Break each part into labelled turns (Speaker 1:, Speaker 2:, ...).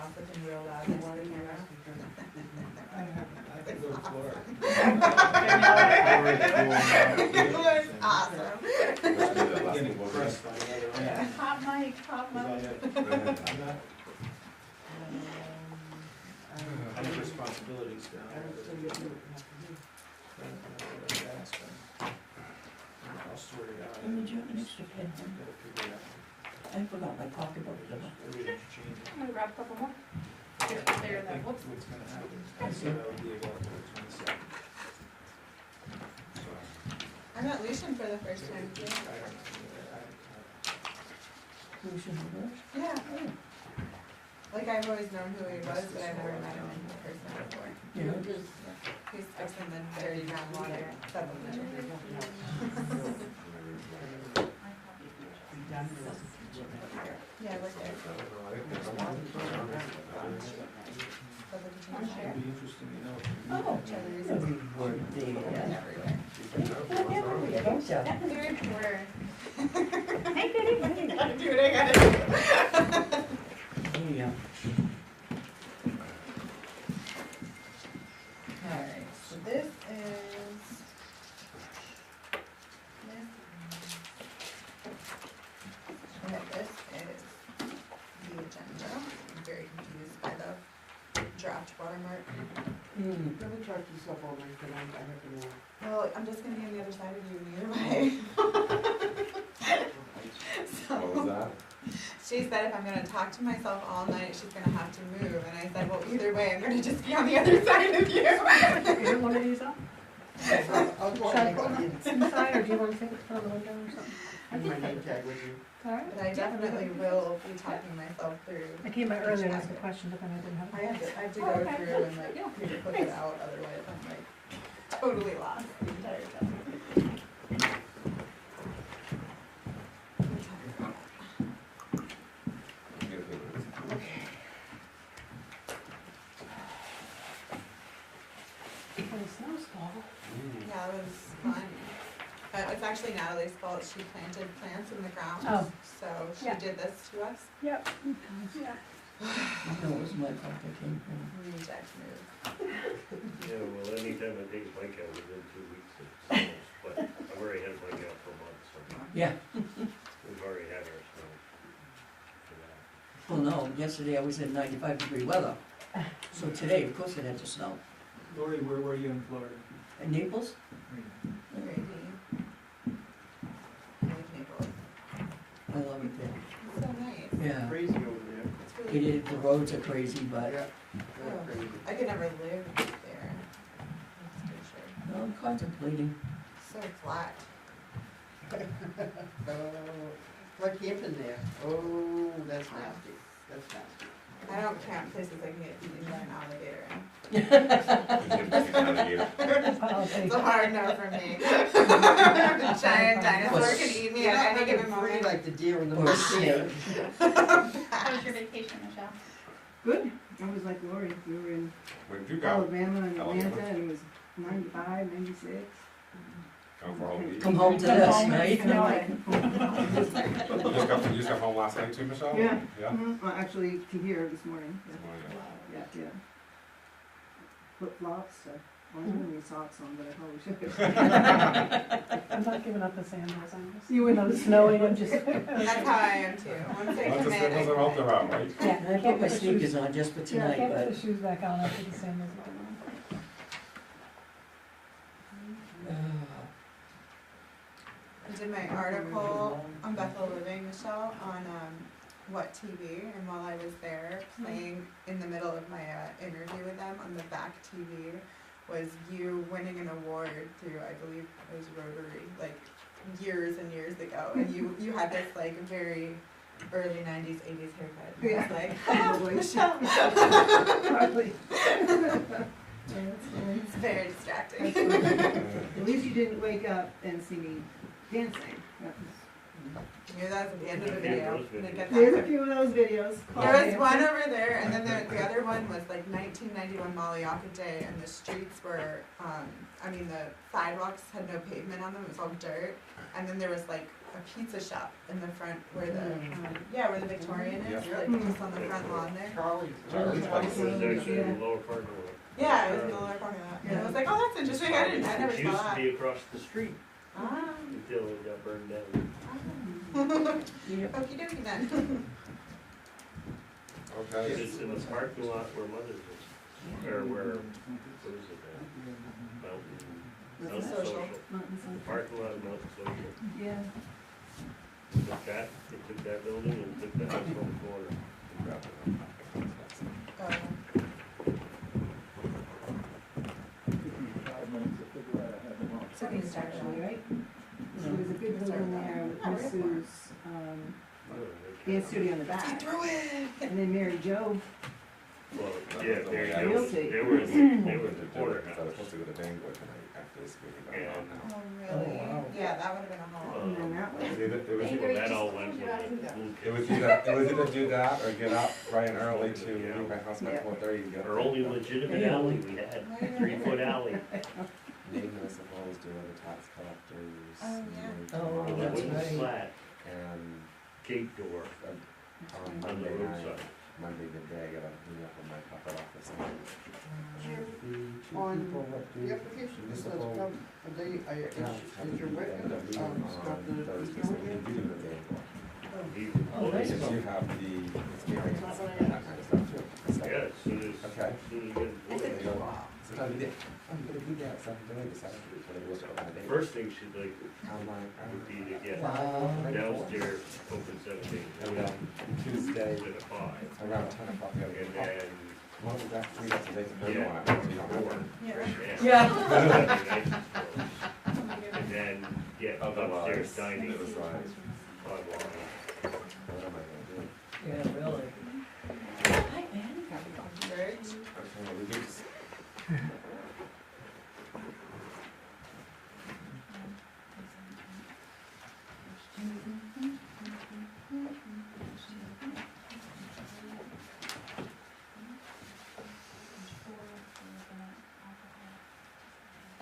Speaker 1: gossiping real loud next to the camera.
Speaker 2: I have to go to Florida.
Speaker 1: It was awesome.
Speaker 2: Getting impressed by the other end.
Speaker 3: Hot mic, hot
Speaker 2: Because
Speaker 3: mic.
Speaker 2: I have responsibilities now. I'll swear to God.
Speaker 4: Did you have an extra pen?
Speaker 2: I've got to figure it out.
Speaker 4: I forgot my pocketbook.
Speaker 2: Everything's changing.
Speaker 3: I'm gonna grab a couple more.
Speaker 2: I
Speaker 3: Here,
Speaker 2: think
Speaker 3: there, then. Whoops.
Speaker 2: what's gonna happen, I said I would be available the 22nd. So,
Speaker 1: I met Lucian for the first time too.
Speaker 2: I don't know.
Speaker 4: Lucian Rivers?
Speaker 1: Yeah. Like I've always known who he was, but I've never met him in person before.
Speaker 4: Yeah.
Speaker 1: He's fixing the dirty groundwater supplement. Yeah, we're there.
Speaker 2: It'd be interesting to know.
Speaker 4: Oh, every word, David, yeah.
Speaker 1: Everywhere.
Speaker 4: Yeah, don't you?
Speaker 3: Hey, reporter.
Speaker 1: Gotta do what I gotta do.
Speaker 4: There you go.
Speaker 1: Alright, so this is. Okay, this is the agenda. I'm very confused by the draft watermark.
Speaker 4: Mm.
Speaker 5: Let me charge yourself all night, but I have to know.
Speaker 1: Well, I'm just gonna be on the other side of you either way.
Speaker 6: What was
Speaker 1: So,
Speaker 6: that?
Speaker 1: she said if I'm gonna talk to myself all night, she's gonna have to move, and I said, well, either way, I'm gonna just be on the other side of you.
Speaker 7: You want one of these up?
Speaker 5: I'll go
Speaker 7: Should I
Speaker 5: ahead
Speaker 7: put
Speaker 5: and
Speaker 7: them inside, or do you want to take it from the window or something?
Speaker 5: bring my name tag with you.
Speaker 7: Alright.
Speaker 1: But I definitely will be talking myself through.
Speaker 7: I came by earlier and asked a question, but then I didn't have
Speaker 1: I
Speaker 7: it.
Speaker 1: have to
Speaker 7: Oh,
Speaker 1: go
Speaker 7: okay.
Speaker 1: through and like put it out, otherwise I'm like totally lost the entire time.
Speaker 7: When the snows fall.
Speaker 1: Yeah, it was fun. It's actually Natalie's fault, she planted plants in the ground,
Speaker 7: Oh.
Speaker 1: so she
Speaker 7: Yeah.
Speaker 1: did this to us.
Speaker 7: Yep. Yeah.
Speaker 4: That was my fault, I came from.
Speaker 1: Reject move.
Speaker 8: Yeah, well, anytime I take a bike out within 2 weeks, it snows, but I've already had a bike out for a month, so
Speaker 4: Yeah,
Speaker 8: we've already had our snow for that.
Speaker 4: well, no, yesterday I was in 95-degree weather, so today, of course, it had to snow.
Speaker 2: Lori, where were you in Florida?
Speaker 4: In Naples?
Speaker 1: Great name. I like Naples.
Speaker 4: I love it there.
Speaker 1: It's so nice.
Speaker 4: Yeah,
Speaker 5: Crazy over there.
Speaker 1: It's really.
Speaker 4: it is, the roads are crazy, but,
Speaker 5: Yeah.
Speaker 1: Oh,
Speaker 5: Crazy.
Speaker 1: I could never live there. That's for sure.
Speaker 4: no, I'm contemplating.
Speaker 1: So flat.
Speaker 5: Like camping there. Oh, that's nasty. That's nasty.
Speaker 1: I don't camp places I can get eaten by an alligator in.
Speaker 7: I'll take
Speaker 1: It's a
Speaker 7: it.
Speaker 1: hard no for me. A giant dinosaur
Speaker 4: Was-
Speaker 1: can eat me
Speaker 5: You're
Speaker 1: at
Speaker 5: not
Speaker 1: any
Speaker 5: looking
Speaker 1: given
Speaker 5: free
Speaker 1: moment.
Speaker 5: like the deer in the
Speaker 4: Or a snake.
Speaker 3: How was your vacation, Michelle?
Speaker 9: Good. I was like Lori. We were in
Speaker 6: Where did you go?
Speaker 9: Alabama and
Speaker 6: Alabama.
Speaker 9: Atlanta, and it was 95, 96.
Speaker 6: Come for home.
Speaker 4: Come home to
Speaker 7: Come
Speaker 4: this,
Speaker 7: home,
Speaker 4: right?
Speaker 7: you know it.
Speaker 6: You just got home last night too, Michelle?
Speaker 9: Yeah.
Speaker 6: Yeah?
Speaker 9: Well, actually, to here this morning.
Speaker 6: This morning, yeah.
Speaker 9: Yeah. Flip flops. I wasn't putting any socks on, but I probably should.
Speaker 7: I'm not giving up the sandals, I'm just, you know, the snowing, I'm just.
Speaker 1: That's how I am too. Once I
Speaker 6: Once
Speaker 1: come
Speaker 6: the
Speaker 1: in,
Speaker 6: sandals are out, they're out, right?
Speaker 7: Yeah,
Speaker 4: And I put my sneakers on just for
Speaker 7: Yeah, I
Speaker 4: tonight,
Speaker 7: can't put
Speaker 4: but,
Speaker 7: the shoes back on after the sandals are on.
Speaker 1: I did my article on Bethel Living, Michelle, on What TV, and while I was there, playing in the middle of my interview with them on the back TV was you winning an award through, I believe it was Rotary, like years and years ago, and you had this like very early 90s, 80s haircut. And I was like,
Speaker 9: Probably.
Speaker 1: Michelle.
Speaker 9: Probably.
Speaker 1: It's very distracting.
Speaker 9: At least you didn't wake up and see me dancing. That was,
Speaker 1: Maybe that was at the end of the video. I'm gonna get
Speaker 9: there's a
Speaker 1: that.
Speaker 9: few of those videos.
Speaker 1: There was one over there, and then the other one was like 1991 Malioka Day, and the streets were, the sidewalks had no pavement on them, it was all dirt, and then there was like a pizza shop in the front where where the Victorian is,
Speaker 6: Yeah.
Speaker 1: like just on the front lawn there.
Speaker 5: Charlie's.
Speaker 6: Charlie's place.
Speaker 8: It was actually in the lower parking lot.
Speaker 1: Yeah, it was in the lower parking lot. And I was like, oh, that's interesting. I never
Speaker 8: It
Speaker 1: saw
Speaker 8: used to
Speaker 1: that.
Speaker 8: be across the street
Speaker 1: Ah.
Speaker 8: until it got burned down.
Speaker 1: Okie dokie then.
Speaker 6: Okay.
Speaker 8: It's in the parking lot where Mother's is, or where, what is it now? Mountain
Speaker 1: Social.
Speaker 8: Social.
Speaker 9: Mountain
Speaker 8: The
Speaker 9: Sun.
Speaker 8: parking lot of Mountain Social.
Speaker 9: Yeah.
Speaker 8: They took that building and took the house on the corner.
Speaker 1: So can you start it all, right?
Speaker 9: So there's a big building there with Miss Sue's, dance studio in the back.
Speaker 1: Through it.
Speaker 9: And then Mary Jo,
Speaker 8: Well, yeah, there you go.
Speaker 9: Realty.
Speaker 8: They were in the corner
Speaker 6: I was
Speaker 8: house.
Speaker 6: supposed to go to Bangor tonight after this meeting. I don't know.
Speaker 1: Oh, really?
Speaker 4: Oh, wow.
Speaker 1: Yeah, that would have been a haul.
Speaker 9: and then that
Speaker 6: It
Speaker 9: was,
Speaker 6: was either,
Speaker 8: Well, that all went with the
Speaker 6: it was either do that or get up bright and early to leave my house by
Speaker 9: Yeah.
Speaker 6: 4:30 and get.
Speaker 8: Our only legitimate alley we had, 3-foot alley.
Speaker 6: Name municipals, doing the tax collectors.
Speaker 1: Oh, yeah.
Speaker 6: you know,
Speaker 4: Oh,
Speaker 8: It
Speaker 4: that's
Speaker 8: was
Speaker 4: right.
Speaker 8: flat
Speaker 6: And
Speaker 8: gate door
Speaker 6: on
Speaker 8: on the
Speaker 6: Monday night,
Speaker 8: roadside.
Speaker 6: Monday midday, I got an email from my corporate office. saying, the two
Speaker 5: On
Speaker 6: people that do
Speaker 5: the application says,
Speaker 6: municipal accounts have
Speaker 5: is
Speaker 6: to
Speaker 5: your
Speaker 6: be
Speaker 5: witness,
Speaker 6: end up leaving
Speaker 5: stop
Speaker 6: on
Speaker 5: the.
Speaker 6: Thursday, so we can do the Bangor.
Speaker 8: He-
Speaker 4: Oh, nice.
Speaker 6: Because you have the experience and that kind of stuff too. So,
Speaker 8: Yeah, as soon as,
Speaker 6: Okay.
Speaker 8: as soon as you
Speaker 1: I
Speaker 8: get
Speaker 1: said,
Speaker 8: employed.
Speaker 1: wow.
Speaker 6: So now we did, I'm gonna do that, so I'm gonna decide when it was to open the day.
Speaker 8: First thing she'd like
Speaker 6: I'm like,
Speaker 8: would be to get
Speaker 4: Wow.
Speaker 8: downstairs open 17,
Speaker 6: And then Tuesday,
Speaker 8: instead of 5.
Speaker 6: around 10 o'clock, I gotta
Speaker 8: And
Speaker 6: get up.
Speaker 8: then,
Speaker 6: Well, that's 3 days a day to go
Speaker 8: Yeah.
Speaker 6: on, so you don't have one.
Speaker 1: Yeah.
Speaker 4: Yeah.
Speaker 8: And then get
Speaker 6: Otherwise,
Speaker 8: upstairs dining
Speaker 6: it was like,
Speaker 8: online.
Speaker 6: what am I gonna do?
Speaker 4: Yeah, really.
Speaker 1: Hi, man. Birds.
Speaker 6: Okay, well, we do s-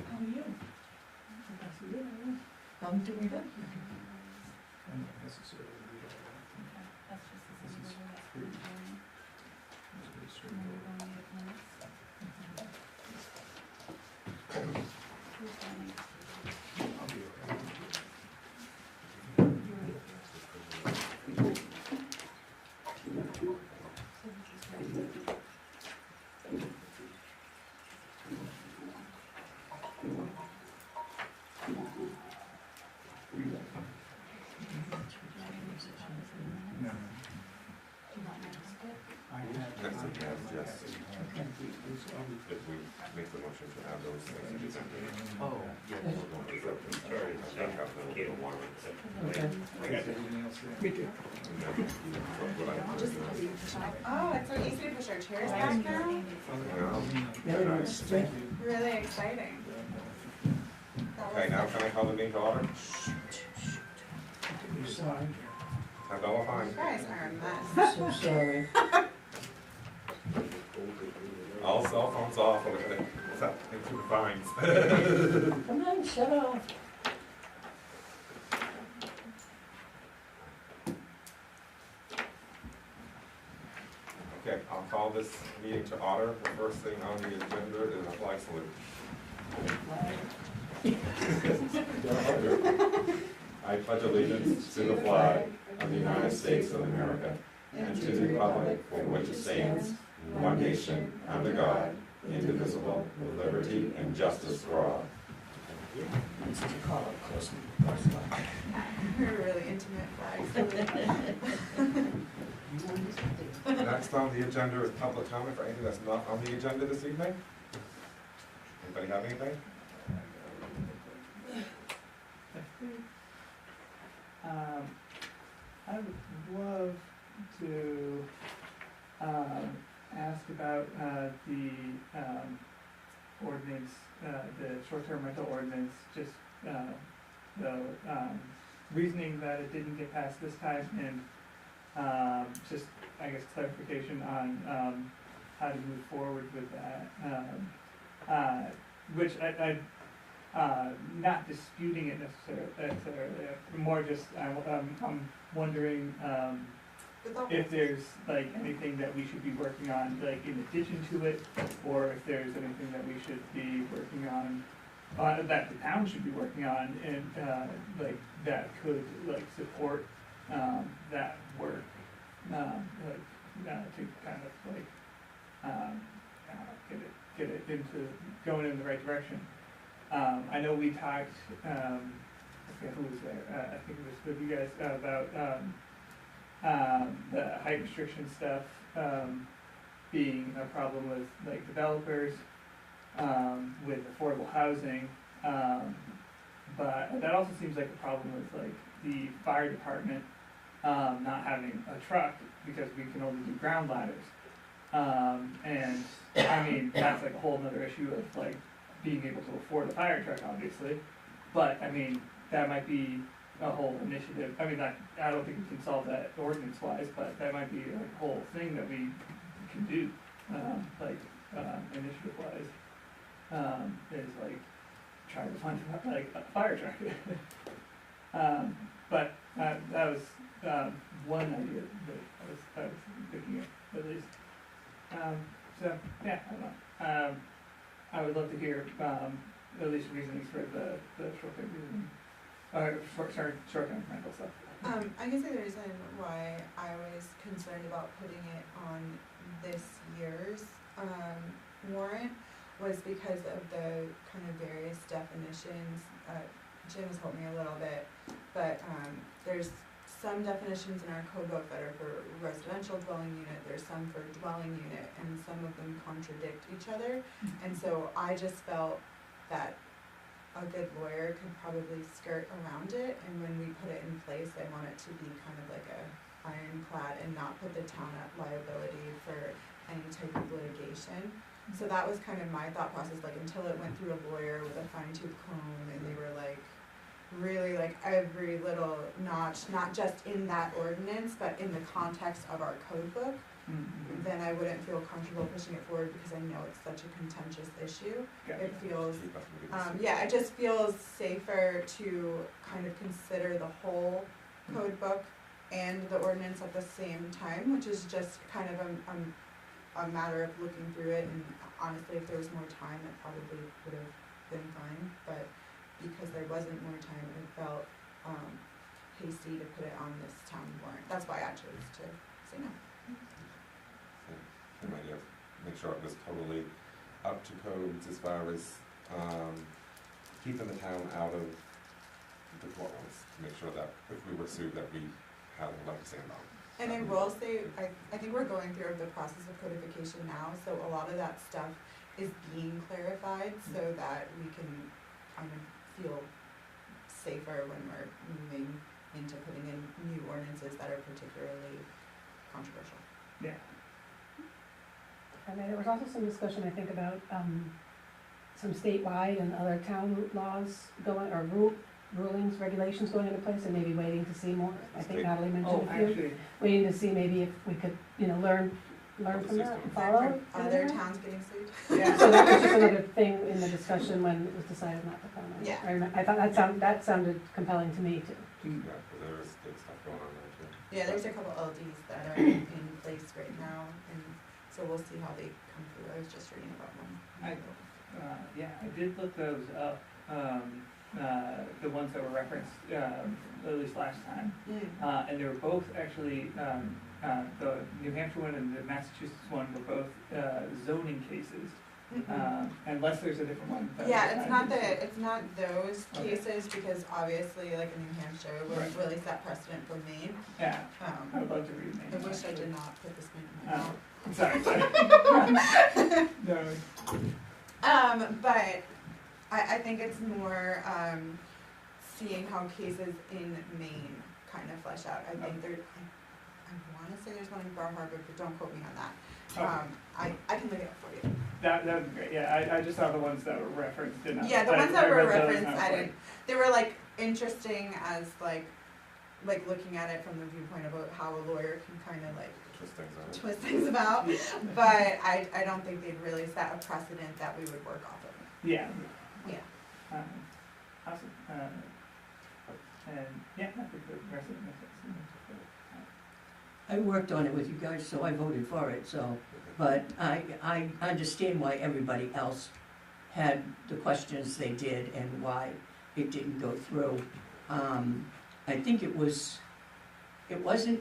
Speaker 4: How are you? I'm doing good.
Speaker 2: And not necessarily read all that. This is free. It's pretty straightforward. I'll be okay. No. I have.
Speaker 6: Next thing you have, yes.
Speaker 4: Okay.
Speaker 6: If we make the motion to have those things, we can do it.
Speaker 8: Oh, yeah.
Speaker 6: We're going to go to-
Speaker 8: Sorry,
Speaker 6: Check out the little warrants.
Speaker 4: Okay.
Speaker 2: Anything else there?
Speaker 4: Me too.
Speaker 6: And then what I put in there.
Speaker 1: Oh, it's so easy to push our chairs back now.
Speaker 4: Yeah, it was straight.
Speaker 1: Really exciting. That
Speaker 6: Okay,
Speaker 1: was
Speaker 6: now
Speaker 1: like-
Speaker 6: can I call the meeting to order?
Speaker 4: Sorry.
Speaker 6: $10 fine.
Speaker 1: You guys are a mess.
Speaker 4: I'm so sorry.
Speaker 6: All cell phones off, or except into the fines.
Speaker 4: Come on, shut off.
Speaker 6: Okay, I'll call this meeting to order. The first thing on the agenda is a flag salute. I pledge allegiance to the flag of the United States of America and to the republic for which it stands, one nation, under God, indivisible, with liberty and justice for all.
Speaker 4: This is a call up close.
Speaker 1: We're really intimate flags.
Speaker 6: Next on the agenda is public comment for anything that's not on the agenda this evening. Anybody have anything?
Speaker 10: I would love to, ask about, the, ordinance, the short-term rental ordinance, just, the, reasoning that it didn't get passed this time, and, just, I guess, clarification on, how to move forward with that. Which not disputing it necessarily, more just, I'm wondering,
Speaker 1: But the
Speaker 10: if there's like anything that we should be working on, like in addition to it, or if there's anything that we should be working on, that the town should be working on, and, like, that could, like, support, that work, to kind of like, get it into, going in the right direction. I know we talked, I forget who was there, I think it was with you guys, about, the height restriction stuff, being a problem with like developers, with affordable housing, but that also seems like a problem with like the fire department, not having a truck because we can only do ground ladders. And I mean, that's like a whole nother issue of like being able to afford a fire truck, obviously, but I mean, that might be a whole initiative. I mean, I don't think we can solve that ordinance wise, but that might be a whole thing that we can do, initiative wise, is like try to find like a fire truck. But that was one idea that I was thinking of at least. So yeah, I don't know. I would love to hear at least reasonings for the short-term reasoning. Short-term rental stuff.
Speaker 1: I guess the reason why I was concerned about putting it on this year's warrant was because of the kind of various definitions. Jim has helped me a little bit, but there's some definitions in our code book that are for residential dwelling unit, there's some for dwelling unit, and some of them contradict each other. And so I just felt that a good lawyer could probably skirt around it, and when we put it in place, I want it to be kind of like a ironclad and not put the town at liability for any type of litigation. So that was kind of my thought process, like until it went through a lawyer with a fine-tooth comb, and they were like, really like every little notch, not just in that ordinance, but in the context of our code book, then I wouldn't feel comfortable pushing it forward because I know it's such a contentious issue.
Speaker 10: Gotcha.
Speaker 1: It feels, it just feels safer to kind of consider the whole code book and the ordinance at the same time, which is just kind of a matter of looking through it, and honestly, if there was more time, it probably would have been fine, but because there wasn't more time, it felt hasty to put it on this town warrant. That's why I chose to say no.
Speaker 6: Same idea, make sure it was totally up to codes as far as keeping the town out of the courtrooms, to make sure that if we were sued, that we had a leg to stand on.
Speaker 1: And I will say, I think we're going through the process of codification now, so a lot of that stuff is being clarified so that we can kind of feel safer when we're moving into putting in new ordinances that are particularly controversial.
Speaker 10: Yeah.
Speaker 7: And there was also some discussion, I think, about some statewide and other town laws going, or rulings, regulations going into place, and maybe waiting to see more. I think Natalie mentioned a few.
Speaker 10: Actually,
Speaker 7: Waiting to see maybe if we could, learn from that and follow.
Speaker 1: Other towns getting sued?
Speaker 10: yeah.
Speaker 7: So that was just another thing in the discussion when it was decided not to come on.
Speaker 1: Yeah.
Speaker 7: I thought that sounded compelling to me too.
Speaker 6: Yeah, because there was good stuff going on there too.
Speaker 1: Yeah, there's a couple LDs that are in place right now, and so we'll see how they come through. I was just reading about one.
Speaker 10: Yeah, I did look those up, the ones that were referenced, at least last time. And they were both actually, the New Hampshire one and the Massachusetts one were both zoning cases, unless there's a different one.
Speaker 1: Yeah, it's not those cases, because obviously, like in New Hampshire, it wouldn't really set precedent for Maine.
Speaker 10: Yeah, I would love to read Maine.
Speaker 1: I wish I did not put this Maine in my mouth.
Speaker 10: Sorry. No.
Speaker 1: But I think it's more, seeing how cases in Maine kind of flesh out. I think I wanna say there's one in Bar Harbor, but don't quote me on that.
Speaker 10: Okay.
Speaker 1: I can look it up for you.
Speaker 10: That would be great, yeah, I just saw the ones that were referenced,
Speaker 1: Yeah, the ones that were referenced, they were like interesting as like looking at it from the viewpoint of how a lawyer can kind of like twist things about, but I don't think they'd really set a precedent that we would work off of.
Speaker 10: Yeah.
Speaker 1: Yeah.
Speaker 10: Awesome, and, yeah, I think the rest of it makes sense.
Speaker 4: I worked on it with you guys, so I voted for it, so, but I understand why everybody else had the questions they did and why it didn't go through. I think it wasn't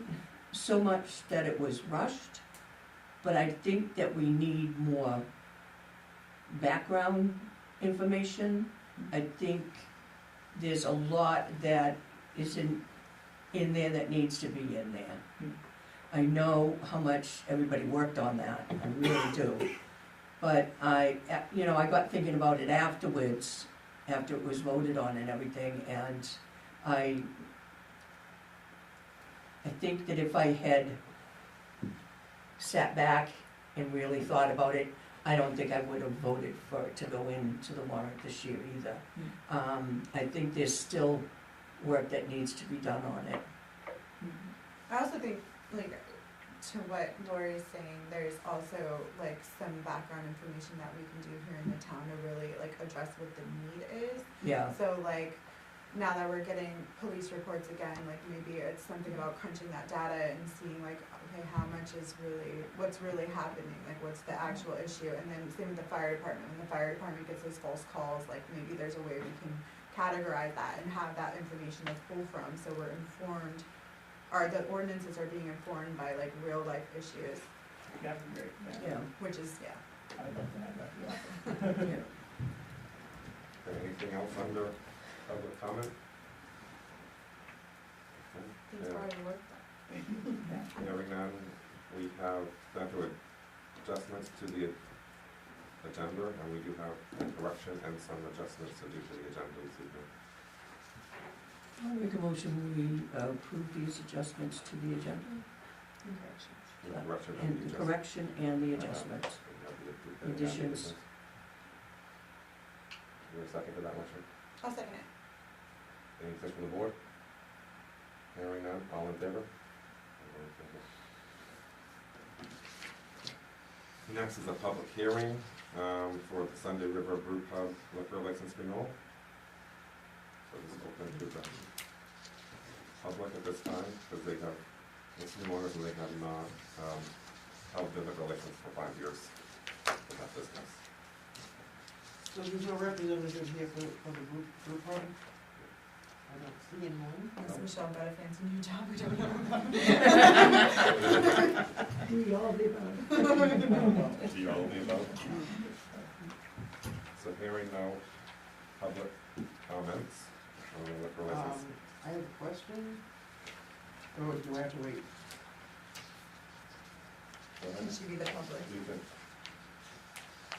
Speaker 4: so much that it was rushed, but I think that we need more background information. I think there's a lot that isn't in there that needs to be in there. I know how much everybody worked on that, I really do. But I got thinking about it afterwards, after it was voted on and everything, and I think that if I had sat back and really thought about it, I don't think I would have voted for it to go into the warrant this year either. I think there's still work that needs to be done on it.
Speaker 1: I also think, like, to what Lori's saying, there's also, like, some background information that we can do here in the town to really, like, address what the need is.
Speaker 4: Yeah,
Speaker 1: So, like, now that we're getting police reports again, like, maybe it's something about crunching that data and seeing, like, okay, how much is really, what's really happening, like, what's the actual issue? And then same with the fire department, when the fire department gets those false calls, like, maybe there's a way we can categorize that and have that information to pull from, so we're informed, or the ordinances are being informed by, like, real life issues,
Speaker 10: Yeah, great, yeah.
Speaker 4: yeah,
Speaker 1: which is, yeah.
Speaker 10: I'd love to have that, yeah.
Speaker 4: yeah.
Speaker 6: Okay, anything else under public comment?
Speaker 1: Thanks for all your work.
Speaker 10: Thank you, yeah.
Speaker 6: Hearing none, we have gone through adjustments to the agenda, and we do have a correction and some adjustments to do to the agenda this evening.
Speaker 4: I'll make a motion, we approve these adjustments to the agenda.
Speaker 6: The correction
Speaker 4: And
Speaker 6: and
Speaker 4: the correction and the adjustments. Additions.
Speaker 6: Is there a second to that motion?
Speaker 1: I'll second it.
Speaker 6: Any discussion from the board? Hearing none, all in favor? All in favor. Next is a public hearing for the Sunday River Brew Pub liquor license renewal. So this is open to the public at this time, because they have, it's new owners and they have not held the liquor license for 5 years for that business.
Speaker 5: So there's no representative here for the group home? I don't see anyone.
Speaker 1: Unless Michelle got a fancy new job, we don't know about.
Speaker 9: We all did that.
Speaker 6: Do you all need those? So hearing no public comments on the liquor license.
Speaker 5: I have a question. Or do I have to wait?
Speaker 6: Go
Speaker 1: It
Speaker 6: ahead.
Speaker 1: should be the public.
Speaker 6: You can,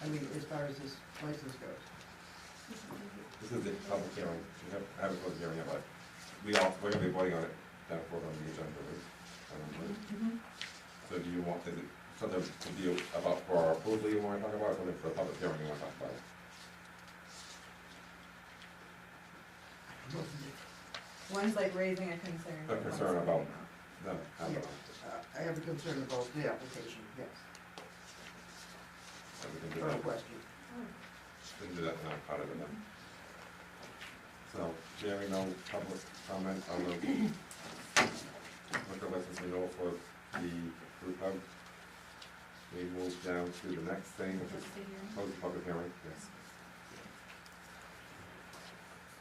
Speaker 5: I mean, as far as this license goes.
Speaker 6: this is the public hearing, you have, I haven't closed the hearing yet, but we're gonna be voting on it down forward on the agenda.
Speaker 1: Mm-hmm.
Speaker 6: So do you want, is it something to be about for our approval you wanna talk about, or something for the public hearing you wanna talk about?
Speaker 1: One's like raising a concern.
Speaker 6: A
Speaker 1: and one's
Speaker 6: concern
Speaker 1: like,
Speaker 6: about-
Speaker 1: no.
Speaker 6: No, I don't know.
Speaker 5: I have a concern about the application, yes.
Speaker 6: So we can do
Speaker 5: Or a
Speaker 6: that,
Speaker 5: question.
Speaker 6: we can do that now, part of it then. So, hearing no public comment on the liquor license renewal for the brew pub, we move down to the next thing, which is close the public hearing, yes.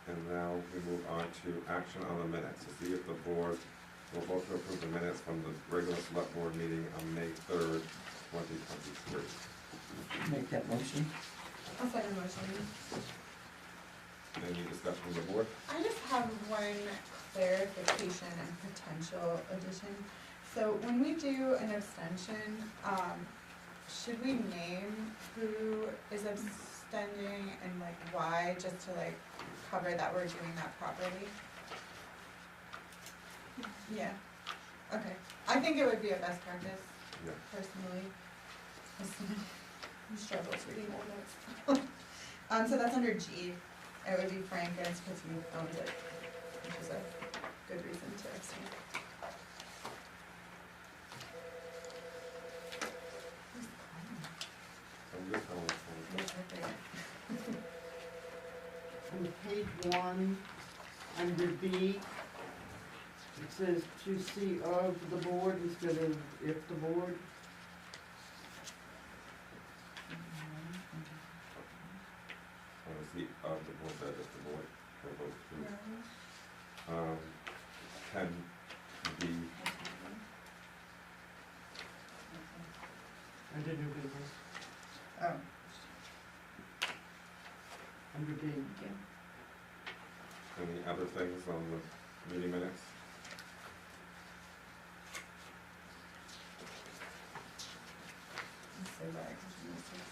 Speaker 6: And now we move on to action on the minutes, to see if the board will vote to approve the minutes from the regular select board meeting on May 3rd, 2023.
Speaker 4: Make that motion.
Speaker 1: I'll second the motion.
Speaker 6: Any discussion from the board?
Speaker 1: I just have one clarification and potential addition. So when we do an abstention, should we name who is abstending and like why, just to like cover that we're doing that properly? Yeah, okay. I think it would be a best practice,
Speaker 6: Yeah.
Speaker 1: personally. As someone who struggles reading old notes. So that's under G. It would be Frank, and it's because he owns it, which is a good reason to abstain.
Speaker 6: So this one,
Speaker 1: Yes, I forget.
Speaker 5: Who's page one, under B, it says to see of the board instead of if the board.
Speaker 6: The board, that is the board, for both two. 10B,
Speaker 5: Under new business,
Speaker 1: Oh.
Speaker 5: under B.
Speaker 6: any other things on the meeting minutes?
Speaker 1: I'm so bad at catching mistakes.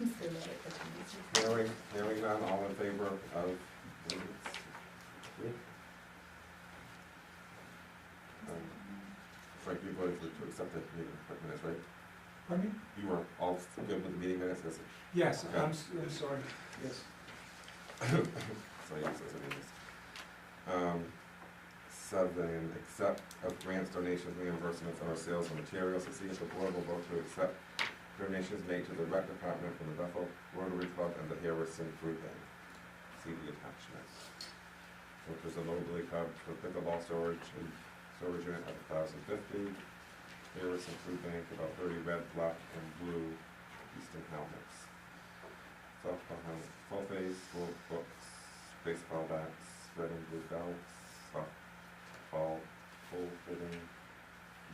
Speaker 1: I'm so bad at catching mistakes.
Speaker 6: Hearing none, all in favor of minutes? Frank, you voted to accept the meeting minutes, right?
Speaker 2: Pardon me?
Speaker 6: You were all good with the meeting minutes, is it?
Speaker 2: Yes,
Speaker 6: Okay.
Speaker 2: I'm sorry, yes.
Speaker 6: So yes, that's what it is. 7, accept of grants, donations, reimbursements, or sales of materials. To see if the board will vote to accept donations made to the rec department from the Bethel Rotary Club and the Harrison Food Bank. See the attachments. Which is a locally Club for pickleball storage unit at 1,050. Harrison Food Bank, about 30 red, black, and blue Easton helmets. Softball helmet, full face, full books, baseball bats, red and blue belts, softball, full fitting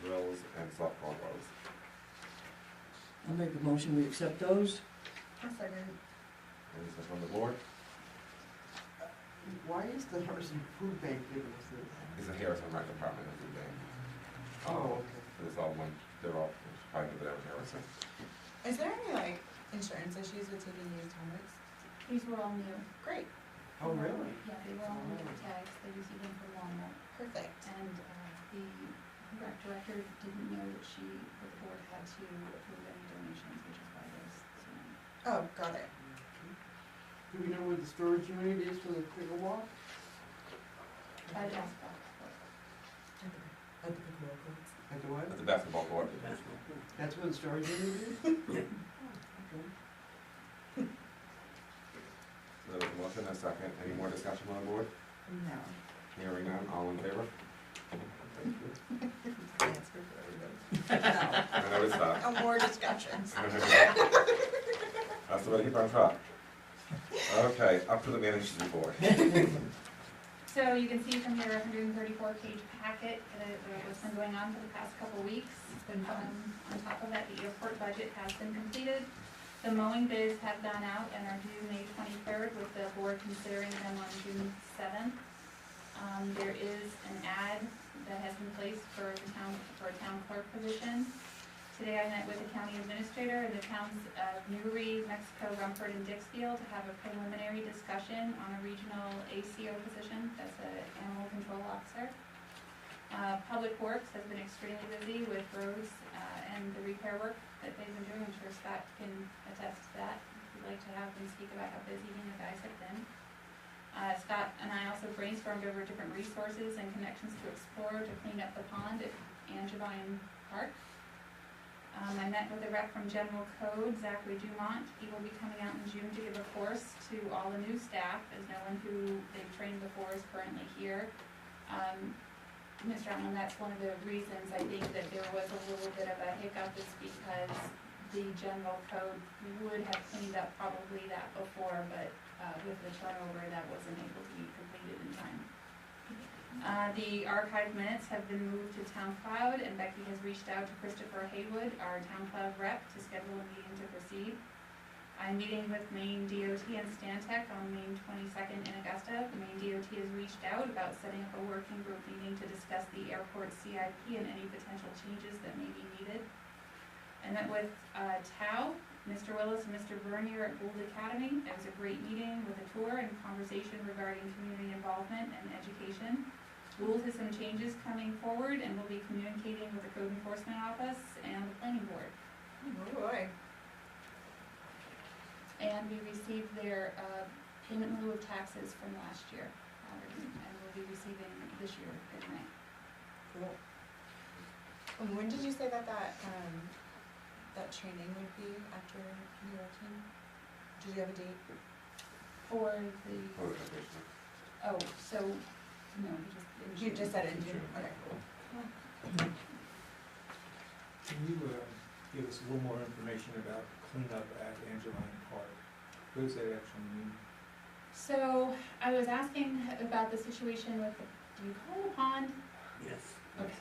Speaker 6: drills, and softball gloves.
Speaker 4: I'll make a motion, we accept those.
Speaker 1: I'll second.
Speaker 6: Anything from the board?
Speaker 5: Why is the Harrison Food Bank giving us this?
Speaker 6: It's a Harrison Rec Department and Food Bank.
Speaker 5: Oh, okay.
Speaker 6: It's all one, they're all private, but they're Harrison.
Speaker 1: Is there any like insurance issues with taking used helmets?
Speaker 3: These were all new.
Speaker 1: Great,
Speaker 5: Oh, really?
Speaker 3: Yeah, they were all new tags, they received them from Walmart.
Speaker 1: perfect.
Speaker 3: And the rec director didn't know that the board had to approve any donations, which is why there's so many.
Speaker 1: Oh, got it.
Speaker 5: Do we know where the storage unit is for the pickleball?
Speaker 3: By the basketball court.
Speaker 1: At the pickleball courts.
Speaker 5: At the what?
Speaker 6: At the basketball court.
Speaker 5: That's where the storage unit is?
Speaker 6: Yeah.
Speaker 5: Okay.
Speaker 6: So there was a motion and a second. Any more discussion on the board?
Speaker 1: No.
Speaker 6: Hearing none, all in favor?
Speaker 1: Answer for everybody. No.
Speaker 6: I noticed that.
Speaker 1: No more discussions.
Speaker 6: That's the way to keep on track. Okay, up to the manager's report.
Speaker 3: So you can see from your 134-page packet, what's been going on for the past couple weeks.
Speaker 1: It's been fun.
Speaker 3: On top of that, the airport budget has been completed. The mowing bids have gone out and are due May 23rd, with the board considering them on June 7th. There is an ad that has been placed for a town clerk position. Today I met with the county administrator and the towns of Newry, Mexico, Rumford, and Dixfield to have a preliminary discussion on a regional ACO position. That's an animal control officer. Public Works has been extremely busy with roads and the repair work that they've been doing. I'm sure Scott can attest to that. We'd like to have them speak about how busy he and the guys have been. Scott and I also brainstormed over different resources and connections to explore to clean up the pond at Angevine Park. I met with a rep from General Code, Zachary Dumont. He will be coming out in June to give a course to all the new staff, as no one who they've trained before is currently here. Mr. Allen, that's one of the reasons I think that there was a little bit of a hiccup, is because the General Code would have cleaned up probably that before, but with the turnover, that wasn't able to be completed in time. The archive minutes have been moved to Town Cloud, and Becky has reached out to Christopher Haywood, our Town Cloud rep, to schedule a meeting to proceed. I'm meeting with Maine DOT and Stantec on May 22nd in Augusta. The Maine DOT has reached out about setting up a working group meeting to discuss the airport CIP and any potential changes that may be needed. I met with Tao, Mr. Willis, and Mr. Vernier at Gould Academy. It was a great meeting with a tour and conversation regarding community involvement and education. Gould has some changes coming forward and will be communicating with the Code Enforcement Office and the Planning Board.
Speaker 1: Oh boy.
Speaker 3: And we received their payment in lieu of taxes from last year already, and we'll be receiving this year in May.
Speaker 1: Cool. And when did you say that training would be after New York team? Did you have a date?
Speaker 3: For
Speaker 6: Oh,
Speaker 3: the,
Speaker 6: okay.
Speaker 3: oh, so, no, he
Speaker 1: You
Speaker 3: just.
Speaker 1: just said in June, okay, cool.
Speaker 2: Can you, give us a little more information about cleanup at Angeline Park? What does that actually mean?
Speaker 3: So, I was asking about the situation with, do you call it a pond?
Speaker 4: Yes.
Speaker 3: Okay,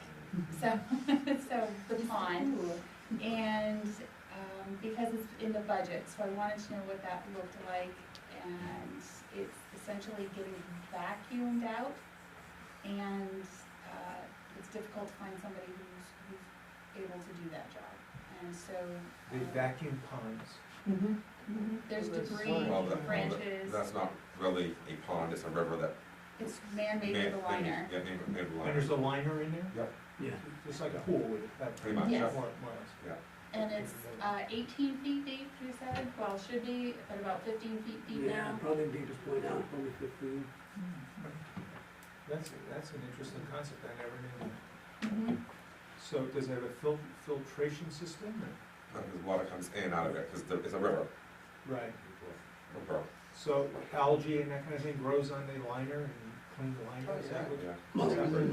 Speaker 3: so, so the pond, and, because it's in the budget, so I wanted to know what that looked like, and it's essentially getting vacuumed out, and, it's difficult to find somebody who's able to do that job, and so.
Speaker 2: They vacuum ponds.
Speaker 4: Mm-hmm.
Speaker 3: There's
Speaker 5: Well, that's
Speaker 3: debris,
Speaker 5: fine.
Speaker 6: Well, that-
Speaker 3: branches,
Speaker 6: That's not really a pond, it's a river that.
Speaker 3: it's man-made with a liner.
Speaker 6: Yeah, made with
Speaker 2: And
Speaker 6: liner.
Speaker 2: there's a liner in there?
Speaker 6: Yep,
Speaker 4: Yeah.
Speaker 2: Just like a pool with that.
Speaker 6: Pretty much,
Speaker 3: Yes.
Speaker 2: More or less.
Speaker 6: yeah.
Speaker 3: And it's, 18 feet deep, you said, well, should be, but about 15 feet deep now.
Speaker 4: probably deepest point out, probably 15.
Speaker 2: That's an interesting concept, I never knew that.
Speaker 3: Mhm.
Speaker 2: So does it have a filtration system?
Speaker 6: Because water comes in and out of it, because it's a river.
Speaker 2: Right.
Speaker 6: River.
Speaker 2: So algae and that kind of thing grows on the liner and clean the liner? Is that what?
Speaker 6: Yeah.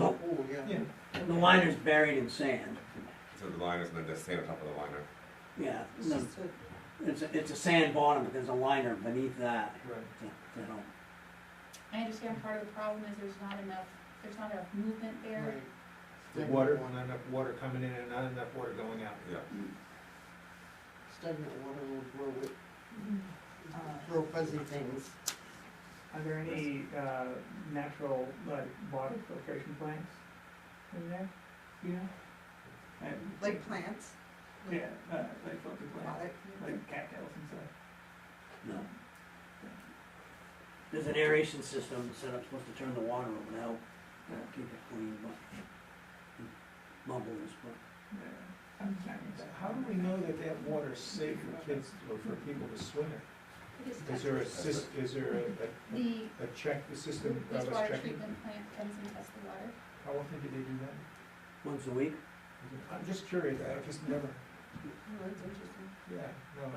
Speaker 5: Oh, yeah.
Speaker 2: Yeah.
Speaker 11: The liner's buried in sand.
Speaker 6: So the liners and then there's sand on top of the liner.
Speaker 11: Yeah,
Speaker 9: It's
Speaker 11: no,
Speaker 9: just a-
Speaker 11: it's a sand bottom, but there's a liner beneath that
Speaker 2: Right.
Speaker 11: to help.
Speaker 3: I understand part of the problem is there's not enough movement there.
Speaker 2: Right. The water, not enough water coming in and not enough water going out.
Speaker 6: Yeah.
Speaker 5: Stagnant water will grow it,
Speaker 7: Uh,
Speaker 5: grow fuzzy things.
Speaker 10: Are there any, natural, like, water filtration plants in there? Yeah.
Speaker 1: Like plants?
Speaker 10: Yeah, like filter plants,
Speaker 1: Product.
Speaker 10: like cattails and stuff.
Speaker 11: No. There's an aeration system set up, supposed to turn the water over to help keep it clean, but bubbles, but.
Speaker 10: Yeah. I'm just
Speaker 2: How do we know that that water is safe for kids or for people to swim in?
Speaker 3: It is
Speaker 2: Is there a
Speaker 3: tested.
Speaker 2: is there
Speaker 3: The
Speaker 2: a check, the system that was
Speaker 3: wastewater
Speaker 2: checking?
Speaker 3: treatment plant comes and tests the water.
Speaker 2: How often do they do that?
Speaker 11: Once a week?
Speaker 2: I'm just curious, I just never,
Speaker 1: Oh, that's interesting.
Speaker 2: yeah, no,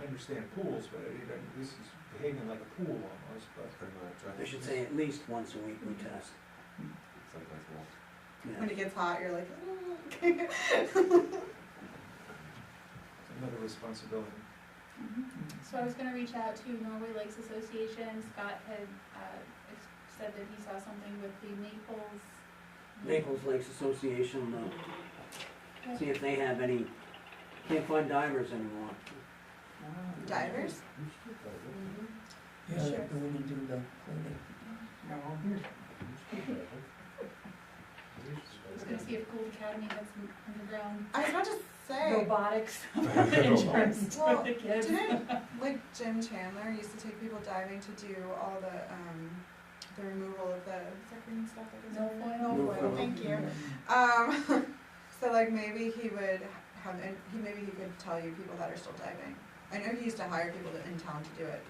Speaker 2: I understand pools, but this is behaving like a pool almost, but.
Speaker 6: Pretty much.
Speaker 11: I should say at least once a week we test.
Speaker 6: Sometimes more.
Speaker 1: When
Speaker 11: Yeah.
Speaker 1: it gets hot, you're like, "Oh."
Speaker 2: It's another responsibility.
Speaker 3: So I was gonna reach out to Norway Lakes Association. Scott had, said that he saw something with the Naples.
Speaker 11: Naples Lakes Association, see if they have any, can't find divers anymore.
Speaker 1: Divers?
Speaker 4: Yeah,
Speaker 1: Sure.
Speaker 4: go in and do the cleaning.
Speaker 3: I was gonna see if Gould Academy had some underground
Speaker 1: I was about to say,
Speaker 3: robotics insurance
Speaker 1: Well,
Speaker 3: for the kids.
Speaker 1: didn't, like Jim Chandler used to take people diving to do all the removal of the, what's that green stuff that goes
Speaker 3: No
Speaker 1: over?
Speaker 3: foil?
Speaker 1: No foil, thank you. So like maybe he would have, maybe he could tell you people that are still diving. I know he used to hire people in town to do it.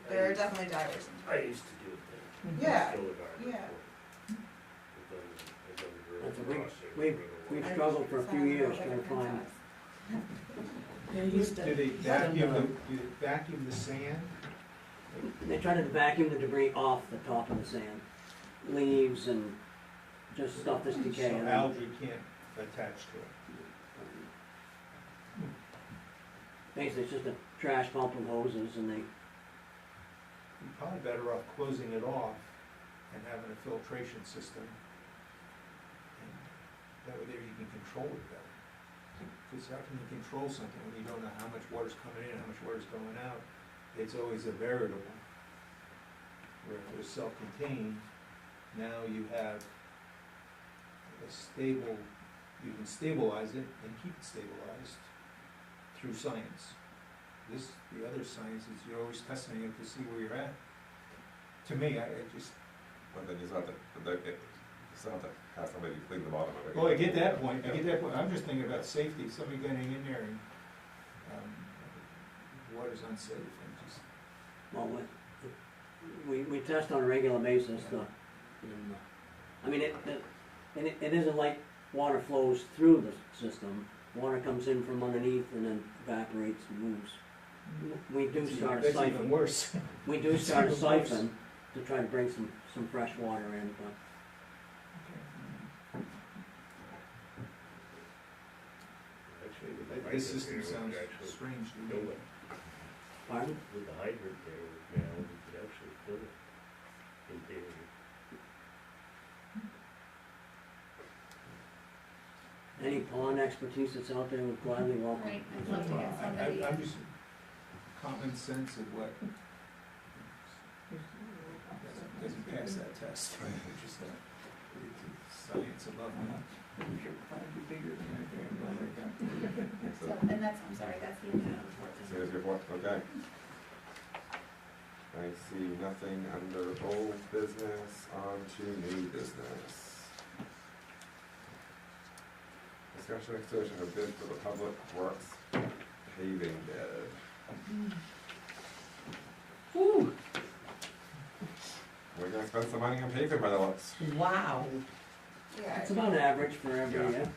Speaker 1: There are definitely divers in town.
Speaker 8: I used to do it then.
Speaker 1: Yeah,
Speaker 8: Still a garden.
Speaker 1: yeah.
Speaker 11: That's a we've struggled for a few years trying to find.
Speaker 4: Yeah, he used to.
Speaker 2: Do they vacuum the sand?
Speaker 11: They try to vacuum the debris off the top of the sand, leaves and just stuff that's
Speaker 2: So
Speaker 11: decaying.
Speaker 2: algae can't attach to it.
Speaker 11: Basically, it's just a trash pump and hoses and they,
Speaker 2: You're probably better off closing it off and having a filtration system. And that way there you can control it better. Because how can you control something when you don't know how much water's coming in, how much water's going out? It's always a variable. Where if it was self-contained, now you have a stable, you can stabilize it and keep it stabilized through science. The other science is you're always testing it to see where you're at. To me, I just,
Speaker 6: But then you still have to, have somebody clean the bottom of it.
Speaker 2: well, I get that point, I'm just thinking about safety, somebody getting in there and, water's unsafe and just.
Speaker 11: well, we test on a regular basis, I mean, it isn't like water flows through the system. Water comes in from underneath and then evaporates and moves. We do start a
Speaker 2: That's even
Speaker 11: siphon,
Speaker 2: worse.
Speaker 11: we do start a
Speaker 2: It's even worse.
Speaker 11: siphon to try to bring some fresh water in, but
Speaker 8: Actually, the
Speaker 2: This
Speaker 8: hydrant
Speaker 2: system
Speaker 8: there
Speaker 2: sounds
Speaker 8: would actually
Speaker 2: strange to
Speaker 8: fill
Speaker 2: me.
Speaker 8: it.
Speaker 11: pardon?
Speaker 8: With the hydrant there now, we could actually fill it in theory.
Speaker 11: Any pond expertise that's out there would gladly welcome.
Speaker 3: Right, I'd love to get somebody.
Speaker 2: I'm just common sense of what doesn't pass that test. Which is that science above me.
Speaker 10: Your plan would be bigger than
Speaker 3: So, and that's, I'm sorry, that's the end of the report.
Speaker 6: Here's your report, okay. I see nothing under old business, on to new business. Discussion extension of bid for the public works paving bid.
Speaker 4: Whew,
Speaker 6: We're gonna spend some money on paving by the looks.
Speaker 4: wow.
Speaker 1: Yeah.
Speaker 11: It's about average for every
Speaker 6: Yeah.
Speaker 11: year.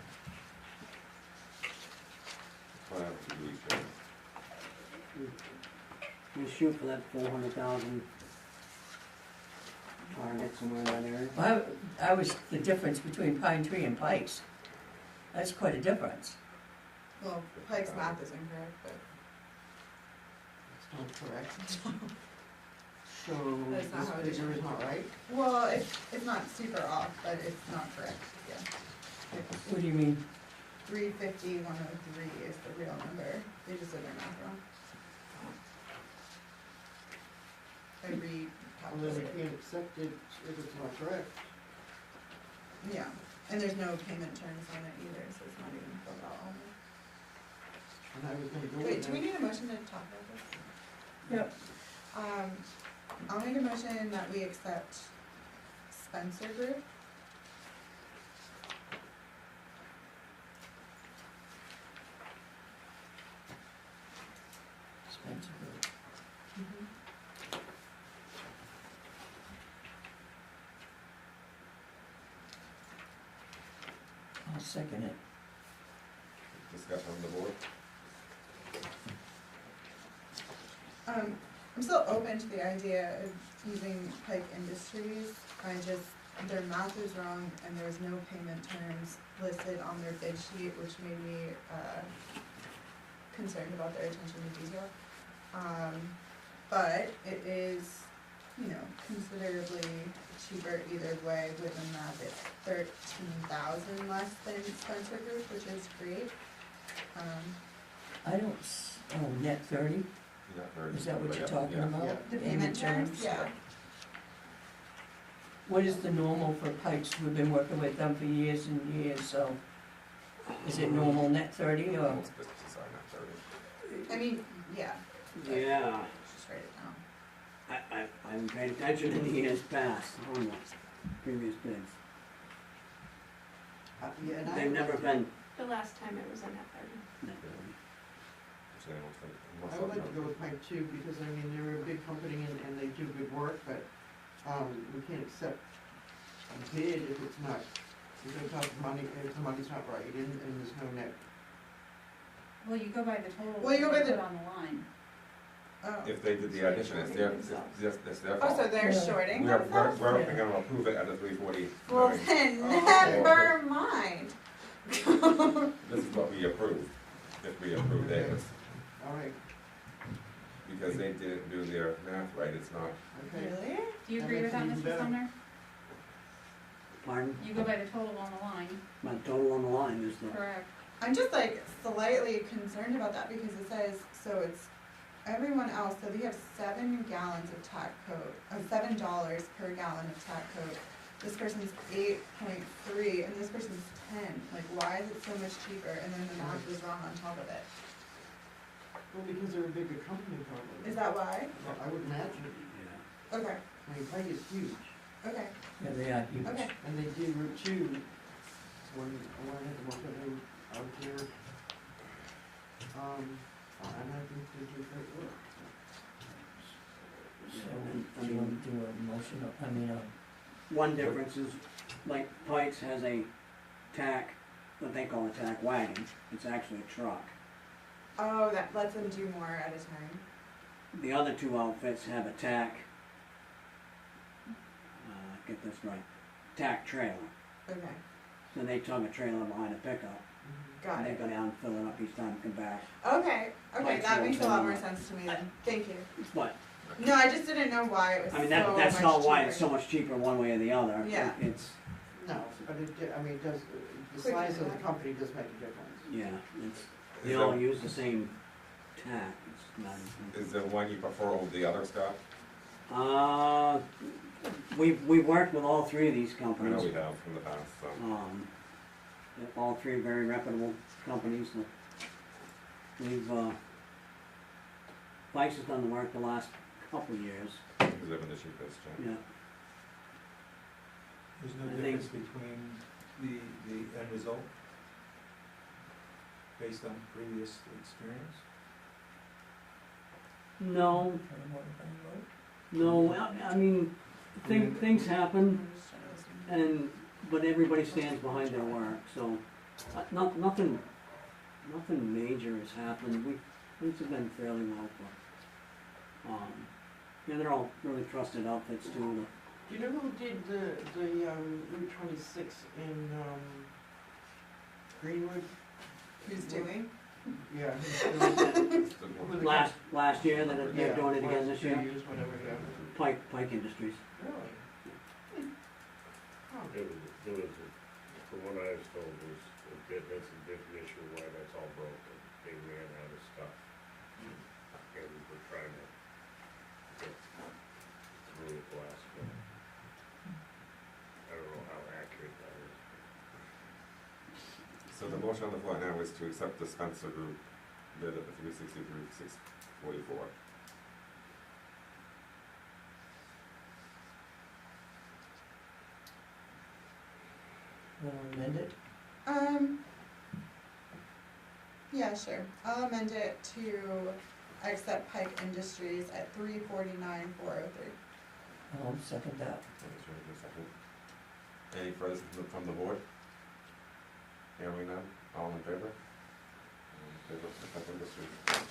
Speaker 6: Well, that's 2 weeks, yeah.
Speaker 11: We shoot for that 400,000 target somewhere in that area.
Speaker 4: I was the difference between Pine Tree and Pikes. That's quite a difference.
Speaker 1: Well, Pike's math is incorrect, but
Speaker 5: It's not correct. So
Speaker 1: That's not how it
Speaker 5: this
Speaker 1: is.
Speaker 5: figure is not right?
Speaker 1: well, it's not super off, but it's not correct. Yeah.
Speaker 4: What do you mean?
Speaker 1: 350,103 is the real number. They just did their math wrong. I
Speaker 5: Well, then we
Speaker 1: recalculated.
Speaker 5: can't accept it if it's not correct.
Speaker 1: Yeah, and there's no payment terms on it either, so it's not even filled out all.
Speaker 5: And I was gonna go with
Speaker 1: Wait, do we
Speaker 5: that.
Speaker 1: need a motion to talk about this?
Speaker 4: Yep.
Speaker 1: I'll make a motion that we accept Spencer Group.
Speaker 4: Spencer Group. I'll second it.
Speaker 6: Discussion on the board.
Speaker 1: I'm still open to the idea of using Pike Industries. Their math is wrong and there was no payment terms listed on their bid sheet, which made me, concerned about their attention to detail. But it is, considerably cheaper either way with the math. It's 13,000 less than Spencer Group, which is great.
Speaker 4: I don't, net 30,
Speaker 6: Yeah, very-
Speaker 4: is that what you're
Speaker 6: yeah,
Speaker 4: talking
Speaker 6: yeah.
Speaker 4: about?
Speaker 5: Yeah.
Speaker 1: The payment terms, yeah.
Speaker 4: What is the normal for Pikes? We've been working with them for years and years, so is it normal net 30 or?
Speaker 6: Most businesses are not 30.
Speaker 1: I mean, yeah,
Speaker 11: Yeah,
Speaker 1: just write it down.
Speaker 11: I'm paying attention to the years past on the previous bids.
Speaker 5: Yeah, and I
Speaker 11: They've
Speaker 5: would
Speaker 11: never
Speaker 5: like to-
Speaker 11: been,
Speaker 3: The last time it was in that 30.
Speaker 6: So they don't think-
Speaker 5: I would like to go with Pike too, because I mean, they're a big company and they do good work, but, we can't accept a bid if it's not, if it's not money, if the money's not right and there's no net.
Speaker 3: Well, you go by the total.
Speaker 1: Well, you go by
Speaker 3: they
Speaker 1: the-
Speaker 3: put on the line.
Speaker 1: Oh.
Speaker 6: If they did the addition, it's their
Speaker 1: Oh, so
Speaker 6: fault.
Speaker 1: they're
Speaker 4: Yeah.
Speaker 1: shorting
Speaker 6: We're
Speaker 1: themselves?
Speaker 6: only gonna approve it at the 340.
Speaker 1: Well, then,
Speaker 5: Oh,
Speaker 1: never mind.
Speaker 6: This is what we approved, if we approve theirs,
Speaker 5: All right,
Speaker 6: because they didn't do their math right, it's not.
Speaker 5: okay.
Speaker 1: Really?
Speaker 3: Do you
Speaker 5: That
Speaker 3: agree with
Speaker 5: makes
Speaker 3: that,
Speaker 5: it even
Speaker 3: Mr.
Speaker 5: better.
Speaker 3: Sumner?
Speaker 11: pardon,
Speaker 3: You go by the total on the line,
Speaker 11: my total on the line is the,
Speaker 3: correct?
Speaker 1: I'm just like slightly concerned about that because it says, so it's everyone else, so they have 7 gallons of tack coat, $7 per gallon of tack coat. This person's 8.3 and this person's 10. Like, why is it so much cheaper? And then the math was wrong on top of it.
Speaker 5: Well, because they're a bigger company probably.
Speaker 1: Is that why?
Speaker 5: Well, I would imagine.
Speaker 11: yeah.
Speaker 1: Okay,
Speaker 5: I mean, Pike is huge,
Speaker 1: okay,
Speaker 4: Yeah, they are huge.
Speaker 1: okay.
Speaker 5: and they did Route 2 when I had to work on out there. And I think they do great work.
Speaker 4: So, do you want to do a motion,
Speaker 11: One difference is, like Pikes has a tack, what they call a tack wagon, it's actually a truck.
Speaker 1: Oh, that lets them do more at a time.
Speaker 11: The other two outfits have a tack, get this right, tack trailer.
Speaker 1: Okay,
Speaker 11: So they tug a trailer behind a pickup,
Speaker 1: got
Speaker 11: and they
Speaker 1: it.
Speaker 11: go down and fill it up each time and come back.
Speaker 1: Okay,
Speaker 11: Like
Speaker 1: that makes a lot more
Speaker 11: fuel.
Speaker 1: sense to me then. Thank you.
Speaker 11: But,
Speaker 1: No, I just didn't know why it was
Speaker 11: I mean,
Speaker 1: so
Speaker 11: that's
Speaker 1: much
Speaker 11: not why it's
Speaker 1: cheaper.
Speaker 11: so much cheaper one way or the other.
Speaker 1: Yeah.
Speaker 11: It's,
Speaker 5: No, but I mean, the
Speaker 1: Quick
Speaker 5: size of the
Speaker 1: tack.
Speaker 5: company does make a difference.
Speaker 11: yeah, it's,
Speaker 6: Is
Speaker 11: they all use the same tack, it's not.
Speaker 6: Is there one you prefer over the other, Scott?
Speaker 11: We've worked with all three of these
Speaker 6: I know
Speaker 11: companies.
Speaker 6: we have from the past, so.
Speaker 11: They're all three very reputable companies. We've, Vice has done the work the last couple of years,
Speaker 6: Because they've been the cheapest, yeah.
Speaker 11: yeah.
Speaker 2: There's
Speaker 11: I
Speaker 2: no
Speaker 11: think-
Speaker 2: difference between the end result based on previous experience?
Speaker 11: No, no, I mean, things happen, but everybody stands behind their work, so, nothing major has happened, things have been fairly well for, yeah, they're all really trusted outfits too.
Speaker 5: Do you know who did the Route 26 in Greenwood?
Speaker 1: Who's doing?
Speaker 5: Yeah. who's doing-
Speaker 11: Last year, they're
Speaker 5: Yeah,
Speaker 11: doing it again
Speaker 5: last
Speaker 11: this
Speaker 5: 2
Speaker 11: year,
Speaker 5: years, whatever, yeah.
Speaker 11: Pike Industries.
Speaker 5: Really? Oh.
Speaker 8: There was, from what I was told, that's a definition of why that's all broken. They ran out of stuff. And we're trying to get through it last minute. I don't know how accurate that is.
Speaker 6: So the motion on the floor now is to accept the Spencer Group bid at the 360 through 644.
Speaker 4: Want to amend it?
Speaker 1: Yeah, sure. I'll amend it to accept Pike Industries at $349,403.
Speaker 4: I'll second that.
Speaker 6: Thanks, Ray, for a second. Any further from the board? Hearing none, all in favor? All in favor of Pike Industries?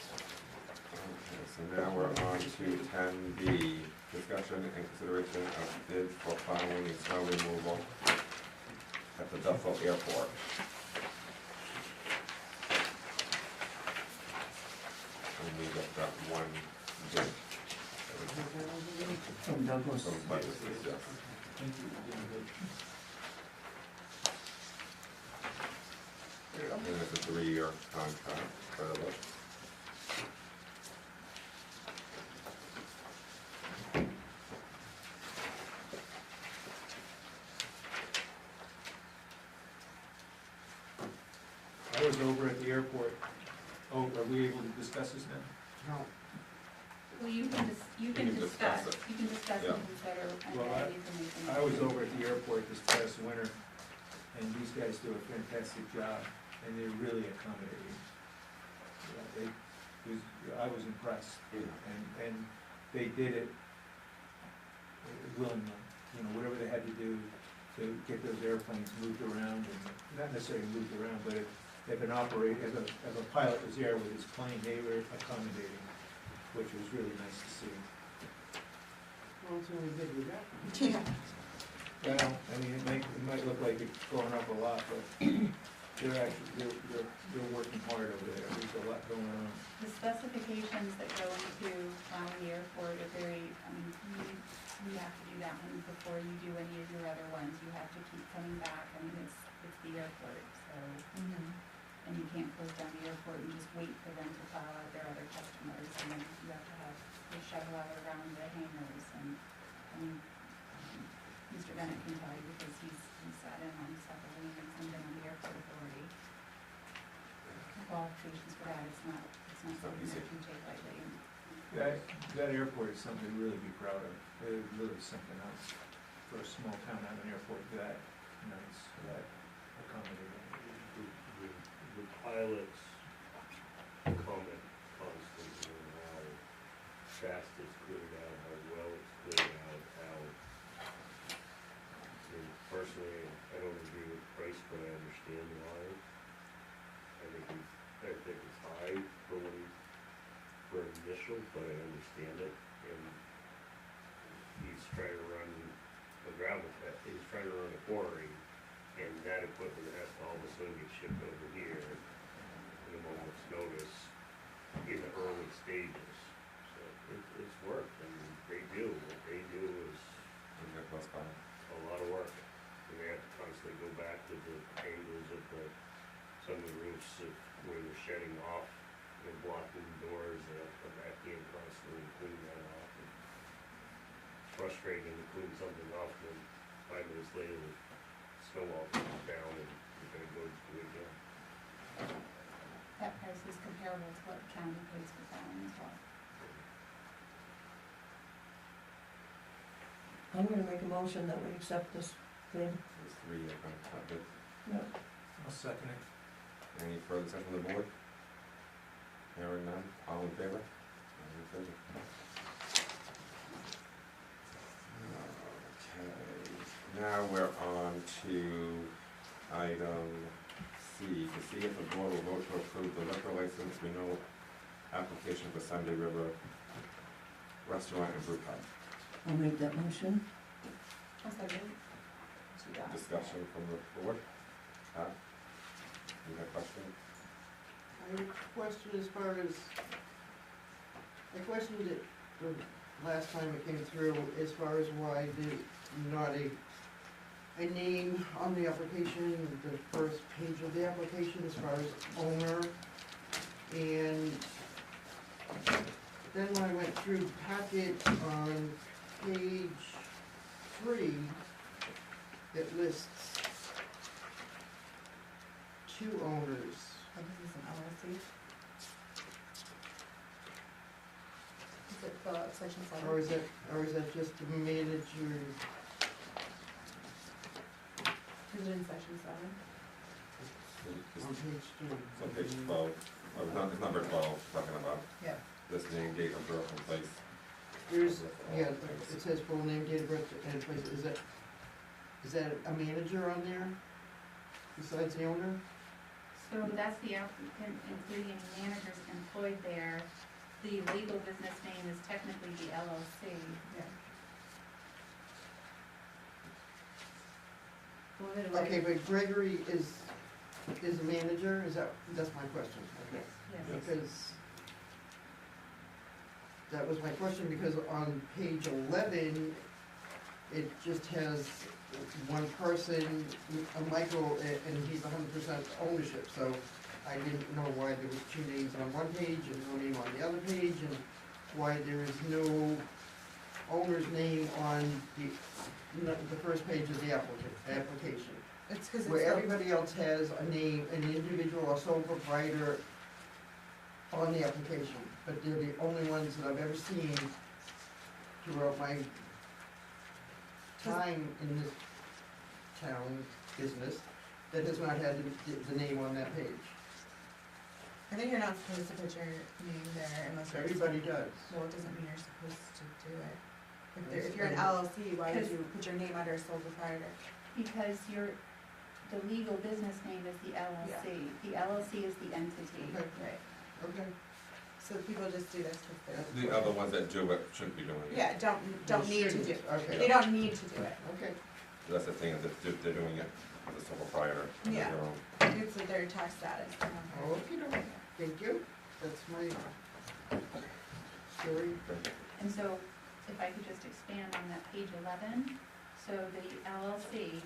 Speaker 6: Okay, so now we're on to 10B, discussion and consideration of bids for plowing and snow removal at the Bethel Airport. And we got that one bid.
Speaker 4: From Douglas.
Speaker 6: From Douglas, yes. And it's a 3-year contract, by the look.
Speaker 2: I was over at the airport. Oh, are we able to discuss this now?
Speaker 5: No.
Speaker 3: Well, you can
Speaker 6: You can discuss it.
Speaker 3: you can discuss
Speaker 6: Yeah.
Speaker 3: and consider and
Speaker 2: Well,
Speaker 3: add information.
Speaker 2: I was over at the airport this past winter, and these guys do a fantastic job, and they're really accommodating. Yeah, I was impressed, and they did it willingly, you know, whatever they had to do to get those airplanes moved around, and not necessarily moved around, but if an operator, if a pilot was there with his plane, they were accommodating, which was really nice to see.
Speaker 5: Well, it's only bid we got.
Speaker 1: Yeah.
Speaker 2: Well, I mean, it might look like it's going up a lot, but they're working hard over there, there's a lot going on.
Speaker 3: The specifications that go into plowing the airport are very, I mean, you have to do that one before you do any of your other ones. You have to keep coming back. I mean, it's the airport, so, and you can't close down the airport and just wait for them to plow out their other customers. I mean, you have to have the shovel out around the hangars, and, I mean, Mr. Bennett can tell you because he's sat in on several meetings and been on the airport authority. Qualifications for that, it's not something that you take lightly.
Speaker 2: That airport is something to really be proud of, it's really something else, for a small town, have an airport that nice, that accommodating.
Speaker 8: The pilots comment constantly on how fast it's cleared out, how well it's town. I mean, personally, I don't agree with the price, but I understand why. I think it's high for what for initial, but I understand it, and he's trying to run a gravel pit, he's trying to run a quarry, and that equipment has to all of a sudden get shipped over here in a moment's notice in the early stages. So it's work, and what they do is a lot of work. And they have to constantly go back to the angles of some of the roofs where they're shedding off, they're blocking doors, they have to come back in constantly and clean that off. And it's frustrating to clean something off, and then 5 minutes later, the snow all comes down and you're gonna go do it again.
Speaker 3: That price is comparable to what the county pays for plowing as well.
Speaker 4: I'm gonna make a motion that we accept this bid.
Speaker 6: There's 3 bids.
Speaker 4: Yep.
Speaker 2: I'll second it.
Speaker 6: Any further discussion from the board? Hearing none, all in favor? All in favor. Okay, now we're on to item C, to see if the board will vote to approve the liquor license renewal application for Sunday River Restaurant and Brew Pub.
Speaker 4: I'll make that motion.
Speaker 1: I'll second. She got it.
Speaker 6: Discussion from the board? You have a question?
Speaker 5: I question as far as, I questioned it the last time it came through, as far as why there's not a name on the application, the first page of the application as far as owner. And then when I went through the packet on page 3, it lists 2 owners.
Speaker 1: Oh, this is an LLC. Is it fill out section 7?
Speaker 5: Or is that just the manager?
Speaker 1: Is it in section 7?
Speaker 5: On page 3.
Speaker 6: It's on page 12, it's number 12, talking about
Speaker 1: Yeah.
Speaker 6: this name, date of birth, and place.
Speaker 5: There's, yeah, it says full name, date of birth, and place. Is that a manager on there besides the owner?
Speaker 3: So that's the applicant, including any managers employed there. The legal business name is technically the LLC.
Speaker 1: Yeah.
Speaker 3: Well, it was-
Speaker 5: Okay, but Gregory is a manager, that's my question.
Speaker 3: Yes, yes.
Speaker 5: Because that was my question, because on page 11, it just has one person, Michael, and he's 100% ownership, so I didn't know why there was 2 names on one page and no name on the other page, and why there is no owner's name on the first page of the application.
Speaker 1: It's because it's
Speaker 5: Where
Speaker 1: the-
Speaker 5: everybody else has a name, an individual or sole proprietor on the application, but they're the only ones that I've ever seen throughout my time in this town business that has not had the name on that page.
Speaker 1: I think you're not supposed to put your name there unless you're.
Speaker 5: Everybody does.
Speaker 1: Well, it doesn't mean you're supposed to do it. If you're an LLC, why would you put your name under a sole proprietor?
Speaker 3: Because the legal business name is the LLC. The LLC is the entity.
Speaker 5: Okay.
Speaker 1: Right.
Speaker 5: Okay.
Speaker 1: So people just do this because they're.
Speaker 6: The other ones that do it shouldn't be doing it.
Speaker 1: Yeah, don't need to do it.
Speaker 5: Okay.
Speaker 1: They don't need to do it.
Speaker 5: Okay.
Speaker 6: So that's the thing, is that they're doing it as a sole proprietor. under
Speaker 1: Yeah.
Speaker 6: their own.
Speaker 1: It's their tax status. They don't have-
Speaker 5: Okay, thank you. That's my story.
Speaker 3: And so, if I could just expand on that page 11, so the LLC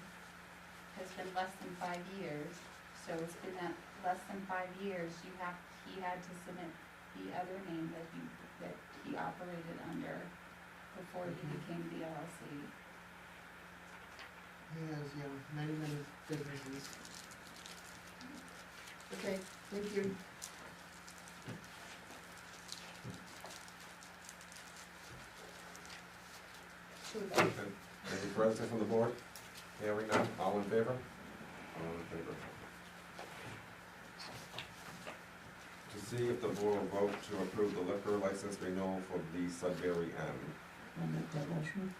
Speaker 3: has been less than 5 years, so it's been that less than 5 years, he had to submit the other name that he operated under before he became the LLC.
Speaker 5: He has, many businesses. Okay, thank you.
Speaker 6: Any further discussion from the board? Hearing none, all in favor? All in favor. To see if the board will vote to approve the liquor license renewal for the Sudbury Inn.
Speaker 4: I'll make that motion.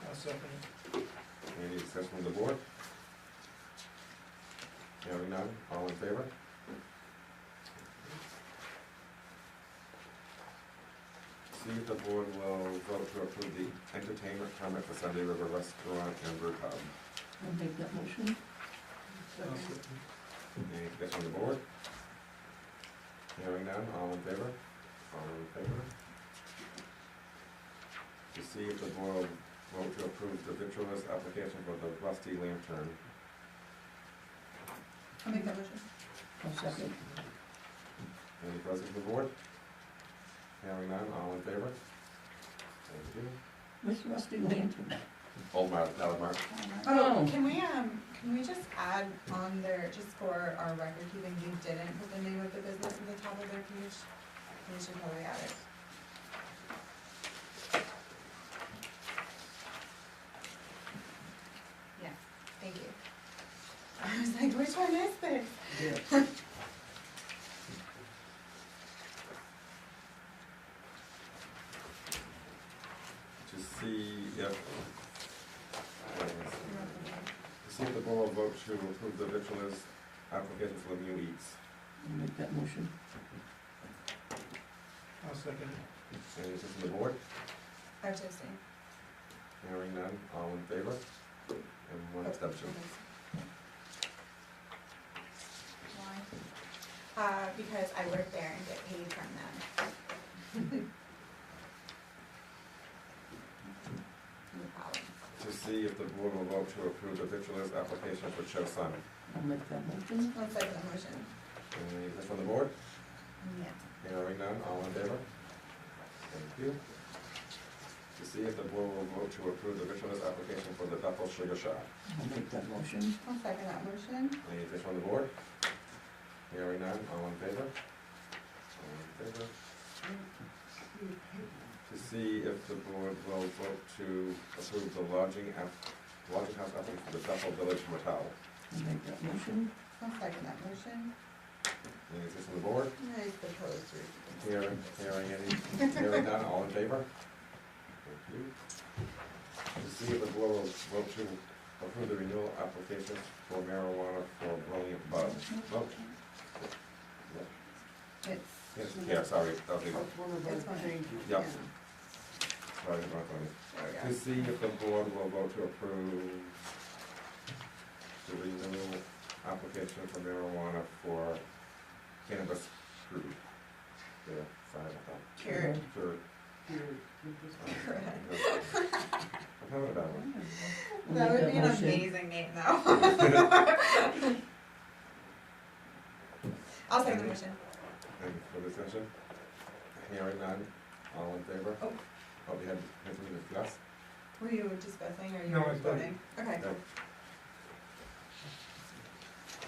Speaker 2: I'll second it.
Speaker 6: Any discussion from the board? Hearing none, all in favor? See if the board will vote to approve the entertainment permit for Sunday River Restaurant and Brew Pub.
Speaker 4: I'll make that motion.
Speaker 2: I'll second.
Speaker 6: Any discussion on the board? Hearing none, all in favor? All in favor? To see if the board will vote to approve the victualist application for the Rusty Lantern.
Speaker 1: I'll make that motion.
Speaker 4: I'll second.
Speaker 6: Any questions from the board? Hearing none, all in favor? Thank you.
Speaker 4: Where's Rusty Lantern?
Speaker 6: Old Mark, Mark.
Speaker 1: Oh, can we just add on there, just for our record keeping, you didn't put the name of the business at the top of their page? We should probably add it. Yeah, thank you. I was like, which one is this?
Speaker 5: Yeah.
Speaker 6: To see if, the board will vote to approve the victualist application for the new eats.
Speaker 4: I'll make that motion.
Speaker 2: I'll second it.
Speaker 6: Any discussion from the board?
Speaker 1: I have to abstain.
Speaker 6: Hearing none, all in favor? And one abstention.
Speaker 1: Why? Because I work there and get paid from them. No problem.
Speaker 6: To see if the board will vote to approve the victualist application for Cho Sun.
Speaker 4: I'll make that motion.
Speaker 1: I'll second the motion.
Speaker 6: Any discussion from the board?
Speaker 1: Yeah.
Speaker 6: Hearing none, all in favor? Thank you. To see if the board will vote to approve the victualist application for the Bethel Sugar Shop.
Speaker 4: I'll make that motion.
Speaker 1: I'll second that motion.
Speaker 6: Any discussion from the board? Hearing none, all in favor? All in favor. To see if the board will vote to approve the lodging house application for the Bethel Village Motel.
Speaker 4: I'll make that motion.
Speaker 1: I'll second that motion.
Speaker 6: Any discussion from the board?
Speaker 1: I propose to.
Speaker 6: Hearing none, all in favor? Thank you. To see if the board will vote to approve the renewal application for marijuana for Brilliant Bud. Oh.
Speaker 1: It's.
Speaker 6: Yes, yeah, sorry, that was the,
Speaker 5: That's one of
Speaker 1: It's
Speaker 5: the
Speaker 1: fine.
Speaker 5: changes.
Speaker 6: Yep.
Speaker 1: Yeah.
Speaker 6: sorry, wrong one.
Speaker 1: There we
Speaker 6: To
Speaker 1: go.
Speaker 6: see if the board will vote to approve the renewal application for marijuana for cannabis group. Yeah, sorry about that.
Speaker 1: Cured.
Speaker 6: For,
Speaker 1: Correct.
Speaker 6: I'm having a bad one.
Speaker 4: I'll
Speaker 1: That
Speaker 4: make
Speaker 1: would be an
Speaker 4: motion.
Speaker 1: amazing name though. I'll second the motion.
Speaker 6: Any further discussion? Hearing none, all in favor?
Speaker 1: Oh.
Speaker 6: Oh, we had something to discuss?
Speaker 1: Were you discussing or you
Speaker 2: No,
Speaker 1: were
Speaker 2: I thought-
Speaker 1: voting? Okay.
Speaker 6: No.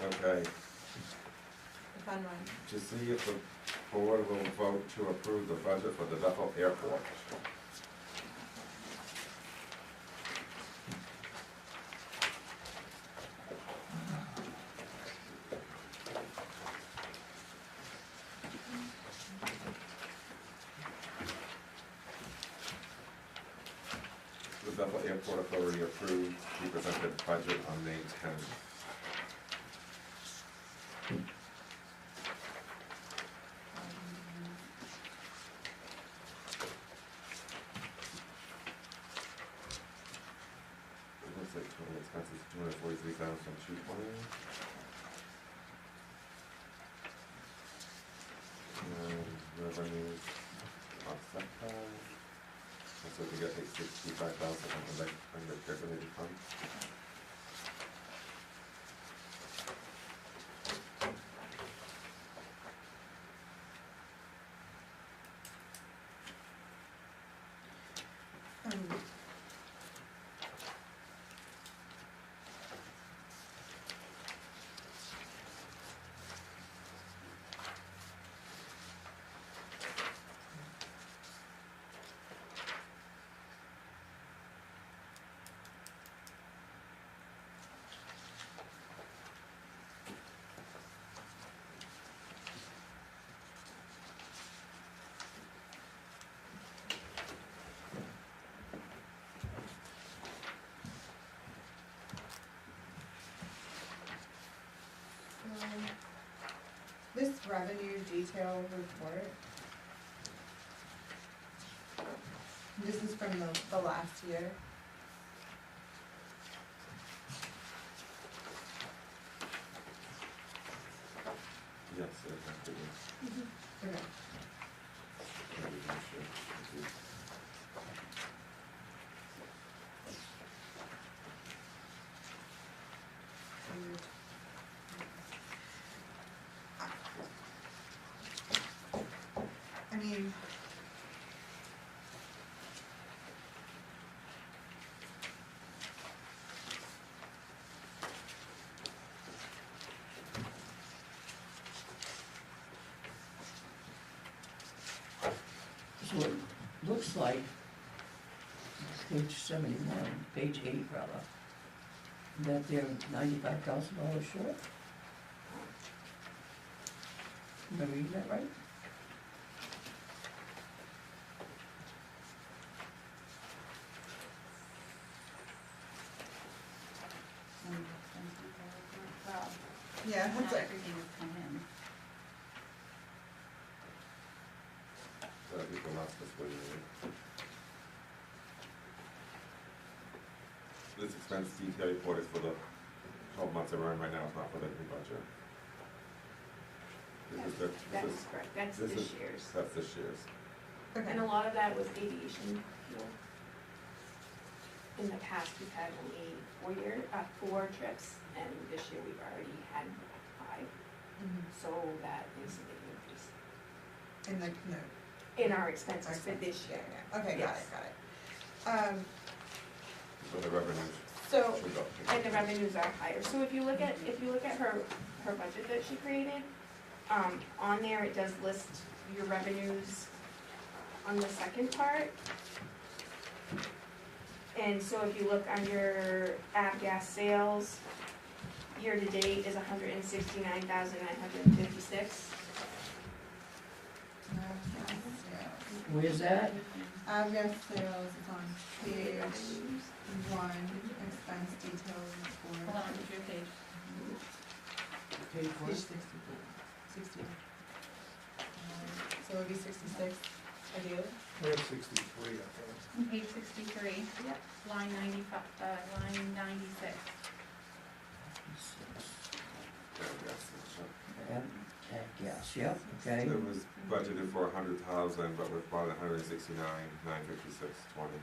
Speaker 6: Okay,
Speaker 1: The fun one.
Speaker 6: to see if the board will vote to approve the budget for the Bethel Airport. The Bethel Airport Authority approved the presented budget on May 10th. It looks like total expenses, $243,220. And revenues offset that. So we get like 65,000 from the calculated fund.
Speaker 1: Um, revenue detail report. This is from the last year.
Speaker 6: Yes, exactly.
Speaker 1: Okay. I mean,
Speaker 4: So it looks like, page 71, page 8 rather, that they're $95,000 short. Am I reading that right?
Speaker 3: Well,
Speaker 1: yeah,
Speaker 3: not
Speaker 1: that's like,
Speaker 3: everything has come in.
Speaker 6: That'd be the last fiscal year. This expense detail report is for the 12 months around right now, it's not for the new budget. This is the,
Speaker 12: That
Speaker 6: this
Speaker 12: is
Speaker 6: is,
Speaker 12: correct, that's
Speaker 6: this
Speaker 12: this
Speaker 6: is-
Speaker 12: year's.
Speaker 6: that's this year's.
Speaker 1: okay,
Speaker 12: And a lot of that was aviation fuel. In the past, we've had only 4 trips, and this year we've already had 5,
Speaker 1: Mhm.
Speaker 12: so that is a big increase
Speaker 1: in the, no,
Speaker 12: in our expenses for this year.
Speaker 1: okay, got
Speaker 12: Yes.
Speaker 1: it, got it.
Speaker 6: So the revenues
Speaker 1: So,
Speaker 6: should go.
Speaker 12: And the revenues are higher, so if you look at her budget that she created, on there it does list your revenues on the second part. And so if you look under avgas sales, year to date is 169,956.
Speaker 4: Where's that?
Speaker 1: avgas sales is on page 1, expense details
Speaker 3: Hold
Speaker 1: report.
Speaker 3: on, what's your page?
Speaker 5: Page
Speaker 1: Page
Speaker 5: one.
Speaker 1: 60. So it would be 66 ideally?
Speaker 2: We have 63, I think.
Speaker 3: On page 63,
Speaker 12: Yep.
Speaker 3: line 95, line 96.
Speaker 4: Gas, yep, okay.
Speaker 6: It was budgeted for 100,000, but we've bought 169,956.20.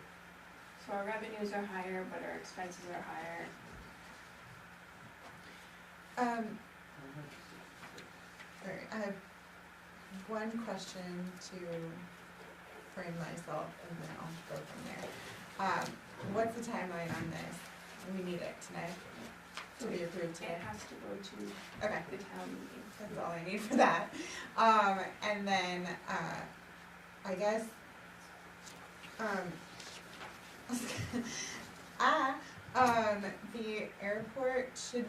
Speaker 12: So our revenues are higher, but our expenses are higher.
Speaker 1: Alright, I have one question to frame myself and then I'll go from there. What's the timeline on this? We need it tonight to be approved
Speaker 12: It
Speaker 1: today.
Speaker 12: has to go to
Speaker 1: Okay,
Speaker 12: the town meeting.
Speaker 1: that's all I need for that. And then, I guess, the airport, should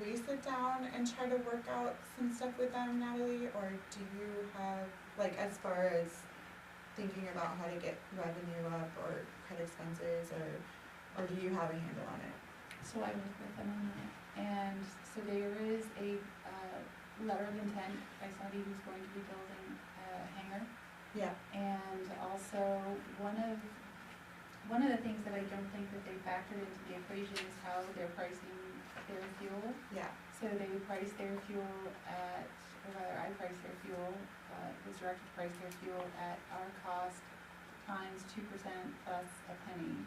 Speaker 1: we sit down and try to work out some stuff with them, Natalie, or do you have, like, as far as thinking about how to get revenue up or cut expenses, or do you have a handle on it?
Speaker 3: So I work with them on that, and so there is a, letter of intent by somebody who's going to be building a hangar.
Speaker 1: Yeah,
Speaker 3: And also, one of the things that I don't think that they factored into the equation is how they're pricing their fuel.
Speaker 1: yeah,
Speaker 3: So they price their fuel at, or rather I price their fuel, was directed to price their fuel at our cost times 2% plus a penny.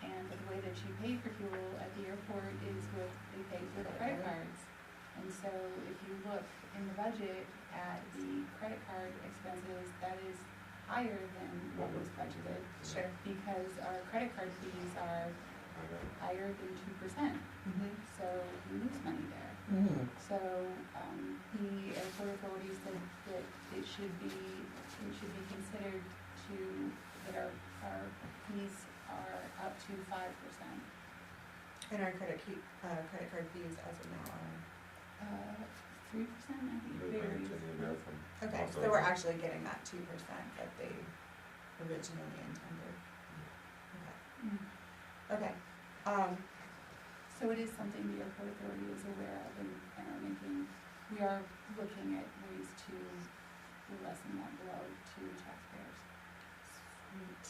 Speaker 3: And the way that you pay for fuel at the airport is they pay with credit cards. And so if you look in the budget at the credit card expenses, that is higher than what was budgeted.
Speaker 1: sure.
Speaker 3: Because our credit card fees are higher than 2%,
Speaker 1: Mm-hmm.
Speaker 3: so we lose money there.
Speaker 4: Mm.
Speaker 3: So, the airport authority said that it should be considered that our fees are up to 5%.
Speaker 1: And our credit card fees as of now are,
Speaker 3: 3%, I think it varies.
Speaker 1: okay, so we're actually getting that 2% that they originally intended. Okay. Okay,
Speaker 3: So it is something the airport authority is aware of and are we are looking at ways to lessen that blow to taxpayers.
Speaker 1: Sweet.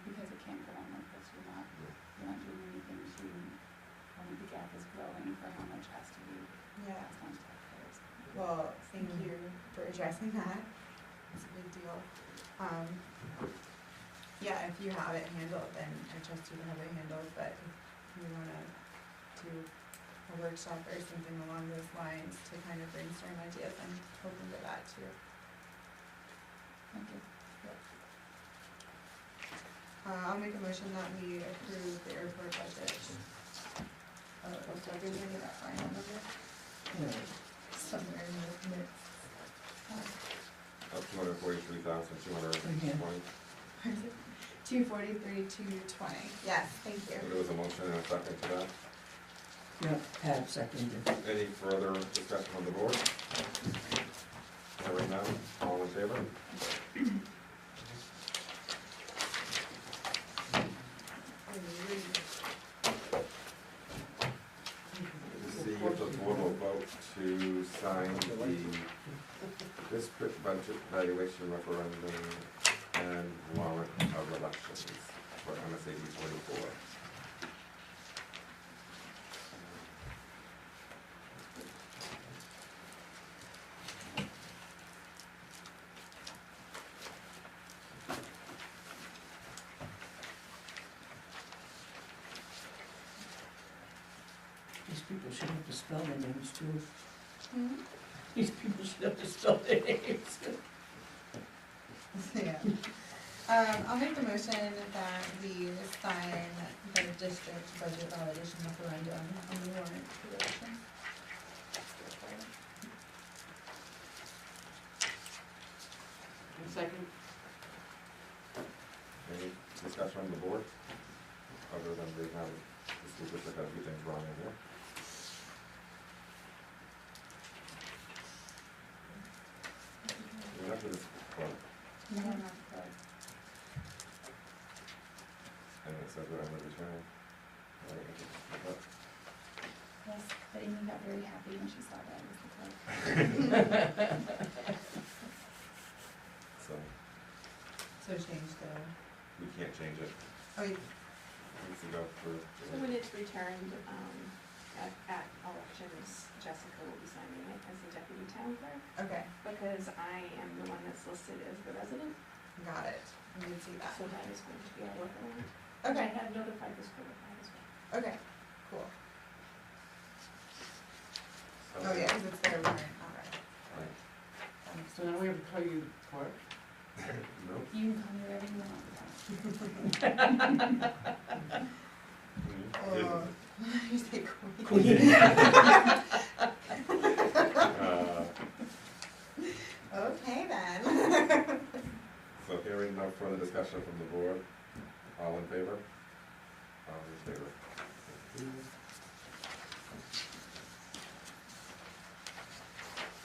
Speaker 3: Because it can't go on like this, you're not doing anything to, the gap is growing for how much has to be
Speaker 1: Yeah.
Speaker 3: passed on to taxpayers.
Speaker 1: Well, thank you for addressing that. It's a big deal. Yeah, if you have it handled, then I trust you to have it handled, but if you wanna do a workshop or something along those lines to kind of brainstorm ideas, I'm open to that too.
Speaker 3: Thank you.
Speaker 1: I'll make a motion that we approve the airport budget. What's that, give me that final number? Somewhere in the midst.
Speaker 6: Of $243,220.
Speaker 1: 243,220, yes, thank you.
Speaker 6: There was a motion and a second to that.
Speaker 4: Yeah, Pat seconded.
Speaker 6: Any further discussion on the board? Hearing none, all in favor? See if the board will vote to sign the district budget valuation referendum and warrant of elections for MSAD 24.
Speaker 4: These people should have to spell their names too.
Speaker 1: Hmm?
Speaker 4: These people should have to spell their names.
Speaker 1: Yeah. I'll make the motion that we sign the district budget validation referendum on the warrant for the election.
Speaker 5: Second.
Speaker 6: Any discussion on the board? Other than they have, this is just got a few things wrong in here. You're not gonna, well,
Speaker 3: No, not the
Speaker 6: and it says what I'm gonna return.
Speaker 3: Yes, but Amy got very happy when she saw that as the clerk.
Speaker 6: So,
Speaker 1: So change the,
Speaker 6: we can't change it.
Speaker 1: oh, you,
Speaker 6: Needs to go through.
Speaker 12: So when it's returned, at elections, Jessica will be signing it as the deputy town clerk,
Speaker 1: okay,
Speaker 12: because I am the one that's listed as the resident,
Speaker 1: got it, I didn't see that.
Speaker 12: so that is going to be our workaround.
Speaker 1: Okay,
Speaker 12: I have notified this board of that as well.
Speaker 1: okay, cool.
Speaker 6: So-
Speaker 1: Oh, yeah, cause it's their warrant, alright.
Speaker 6: Right.
Speaker 1: That makes
Speaker 5: So now we have to call you clerk?
Speaker 6: Nope.
Speaker 3: You can call me whatever you want.
Speaker 1: Oh, you say queen.
Speaker 4: Queen.
Speaker 1: Okay then.
Speaker 6: So hearing no further discussion from the board, all in favor? All in favor. Thank you.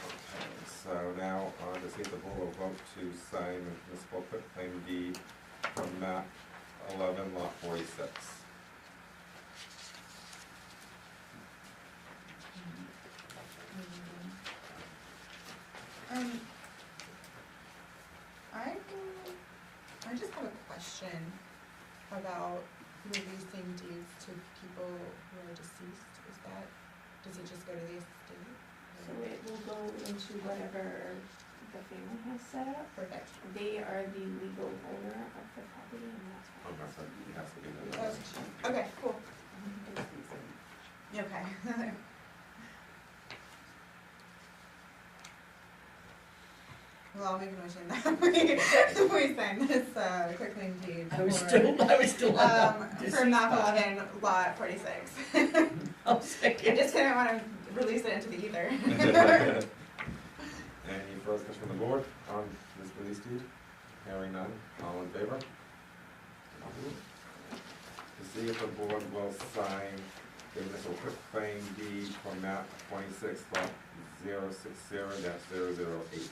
Speaker 6: Okay, so now on to see if the board will vote to sign the municipal quitclaim deed from map 11 lot 46.
Speaker 1: I just have a question about releasing deeds to people who are deceased. Is that, does it just go to the estate?
Speaker 12: So it will go into whatever the family has set up.
Speaker 1: Perfect.
Speaker 12: They are the legal owner of the property, and that's why.
Speaker 6: Oh, that's right, it has to be the
Speaker 1: Oh, okay, cool. Okay. Well, I'll make a motion that we sign this, quitclaim deed
Speaker 4: I was
Speaker 1: for,
Speaker 4: still on that.
Speaker 1: for map 11, lot 46.
Speaker 4: I'll
Speaker 1: I
Speaker 4: second.
Speaker 1: just didn't wanna release it into the ether.
Speaker 6: Any further discussion from the board on this release deed? Hearing none, all in favor? To see if the board will sign the municipal quitclaim deed for map 26 lot 060-008.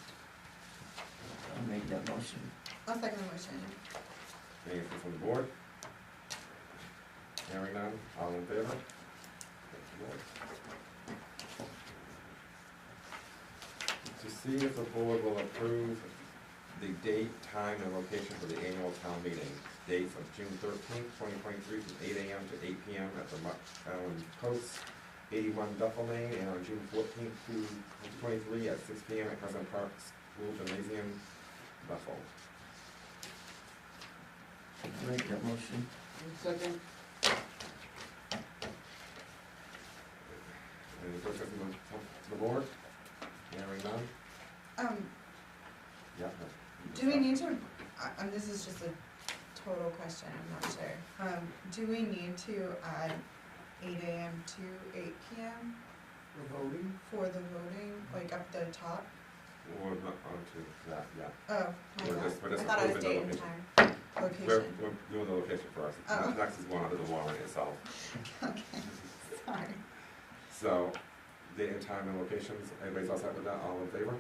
Speaker 4: I'll make that motion.
Speaker 1: I'll second the motion.
Speaker 6: Anything from the board? Hearing none, all in favor? Thank you, board. see if the board will approve the date, time, and location for the annual town meeting. Dates of June 13th, 2023, from 8 a.m. to 8 p.m. at the Allen Post, 81 Bethel, Maine, and on June 14th to 2023 at 6 p.m. at Crescent Park School Gymnasium, Bethel.
Speaker 4: Make that motion.
Speaker 5: Second,
Speaker 6: Any further discussion to the board? Hearing none? Yeah.
Speaker 1: Do we need to, this is just a total question, I'm not sure. Do we need to add 8 AM to 8 PM
Speaker 5: we're voting.
Speaker 1: for the voting, like up the top?
Speaker 6: We're not on to that yet.
Speaker 1: Oh,
Speaker 6: We're
Speaker 1: my
Speaker 6: just- we're
Speaker 1: bad. I
Speaker 6: just
Speaker 1: thought it was
Speaker 6: approving
Speaker 1: date
Speaker 6: the
Speaker 1: and
Speaker 6: location.
Speaker 1: time,
Speaker 6: We're
Speaker 1: location.
Speaker 6: doing the location first.
Speaker 1: Oh.
Speaker 6: Next is one under the warrant itself.
Speaker 1: Okay, sorry.
Speaker 6: So, date and time and locations, everybody's all set with that, all in favor?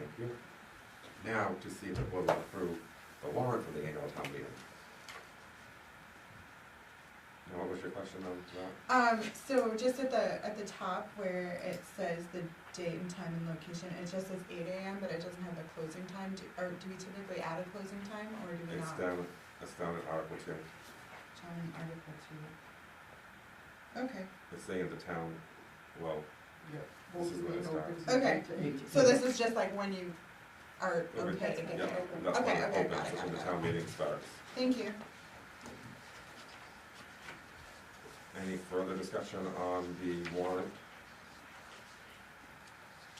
Speaker 6: Thank you. Now, to see if the board will approve the warrant for the annual town meeting. Now, what was your question on that?
Speaker 1: So just at the top where it says the date and time and location, it just says 8 AM, but it doesn't have the closing time. Do we typically add a closing time, or do we
Speaker 6: It's
Speaker 1: not?
Speaker 6: it's down in Article 2.
Speaker 1: Down in Article 2. Okay,
Speaker 6: It's saying the town, well,
Speaker 5: Yeah.
Speaker 6: This is where it
Speaker 5: Voting
Speaker 6: starts.
Speaker 1: Okay. so this is just like when you are
Speaker 6: Okay.
Speaker 1: okay to get
Speaker 6: yeah,
Speaker 1: there.
Speaker 6: that's when
Speaker 1: Okay,
Speaker 6: it
Speaker 1: okay,
Speaker 6: opens,
Speaker 1: got it,
Speaker 6: that's
Speaker 1: got
Speaker 6: when
Speaker 1: it,
Speaker 6: the
Speaker 1: got
Speaker 6: town meeting starts.
Speaker 1: Thank you.
Speaker 6: Any further discussion on the warrant?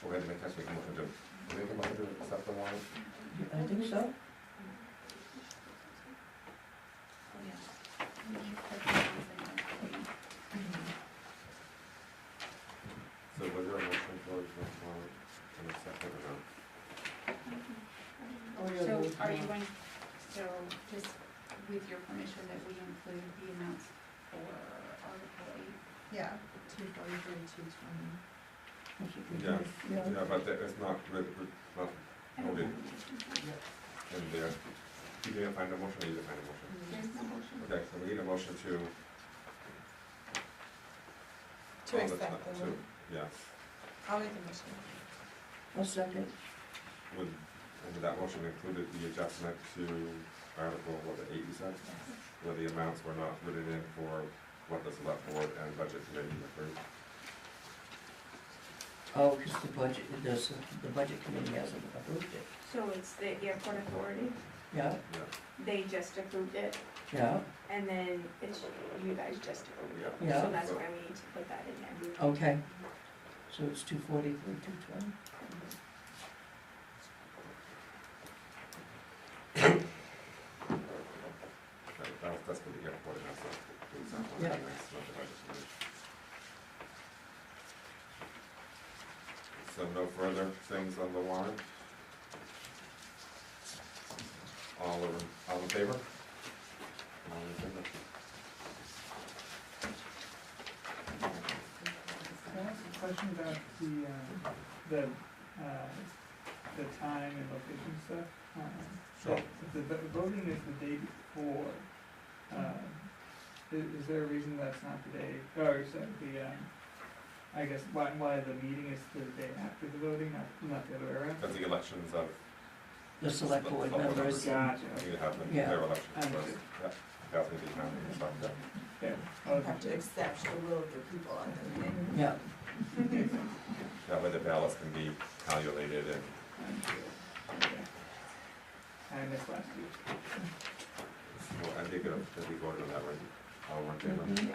Speaker 6: Go ahead and make a motion to accept the warrant.
Speaker 4: I think so.
Speaker 6: So was there a motion for the warrant in a second or not?
Speaker 5: Oh, yeah,
Speaker 3: So
Speaker 5: vote,
Speaker 3: are you
Speaker 5: yeah.
Speaker 3: going, so just with your permission that we include the amounts for Article 8?
Speaker 1: Yeah, 243, 220.
Speaker 6: Yeah, yeah, but it's not, not noted in there. You didn't find a motion, or you didn't find a motion?
Speaker 3: There's no motion.
Speaker 6: Okay, so we need a motion to.
Speaker 1: To accept the one.
Speaker 6: Yes,
Speaker 1: I'll make the motion.
Speaker 4: I'll second.
Speaker 6: and that motion included the adjustment to Article, what, the 8 you said? Where the amounts were not written in for what the select board and budget committee approved.
Speaker 4: Oh, because the budget committee hasn't approved it.
Speaker 12: So it's the airport authority,
Speaker 4: Yeah,
Speaker 6: Yeah,
Speaker 12: they just approved it,
Speaker 4: yeah,
Speaker 12: and then it's, you guys just approved it.
Speaker 4: Yeah.
Speaker 12: So that's why we need to put that in there.
Speaker 4: okay. So it's 243, 220.
Speaker 6: that's for the airport, and that's the example,
Speaker 4: Yeah.
Speaker 6: not the budget committee. So no further things on the warrant? All in favor? All in favor?
Speaker 10: Can I ask a question about the time and location stuff?
Speaker 6: Sure.
Speaker 10: If the voting is the day before, is there a reason that's not the day, or is that I guess why the meeting is the day after the voting, not the other way around?
Speaker 6: Because the elections of,
Speaker 4: The select board
Speaker 6: Select board
Speaker 4: members.
Speaker 10: Gotcha.
Speaker 6: you have
Speaker 4: Yeah.
Speaker 6: their elections first.
Speaker 10: Understood.
Speaker 6: Yeah, that's gonna be counted and stuff, yeah.
Speaker 10: Yeah.
Speaker 1: You have to accept the will of the people at the meeting.
Speaker 4: Yeah,
Speaker 6: That way the ballots can be calculated and,
Speaker 10: Okay. I missed last year.
Speaker 6: well, I think it'll be voted on that, right? All in favor?
Speaker 4: Mhm.
Speaker 6: Okay.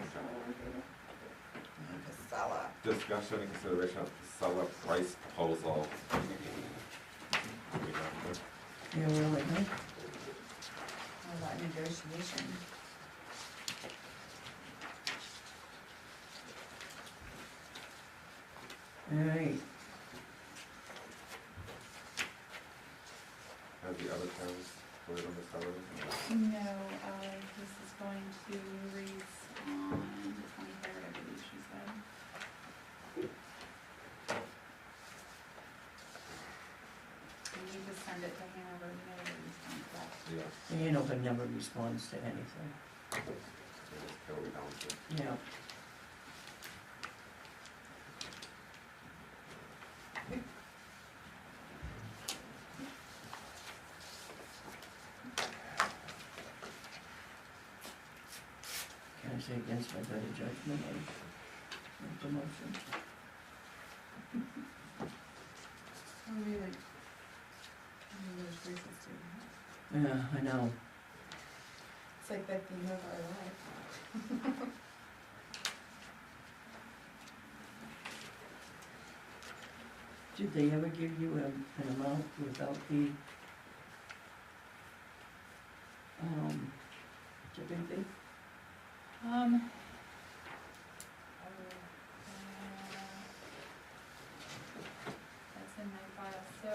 Speaker 1: Casella.
Speaker 6: Discussion and consideration of Casella price proposal. We have
Speaker 4: yeah, really, huh?
Speaker 1: All that negotiation.
Speaker 4: All right,
Speaker 6: Have the other towns voted on this already?
Speaker 3: No, this is going to release on the 23rd, I believe she said. We need to send it to Hanover, we never respond to that.
Speaker 6: Yeah.
Speaker 4: Hanover never responds to anything.
Speaker 6: So it's totally down to.
Speaker 4: Yeah. say against my better judgment, I make the motion.
Speaker 1: Only like, there's reasons to.
Speaker 4: Yeah, I know.
Speaker 1: It's like the theme of our life.
Speaker 4: Did they ever give you an amount without the, tipping fee?
Speaker 3: That's in my file, so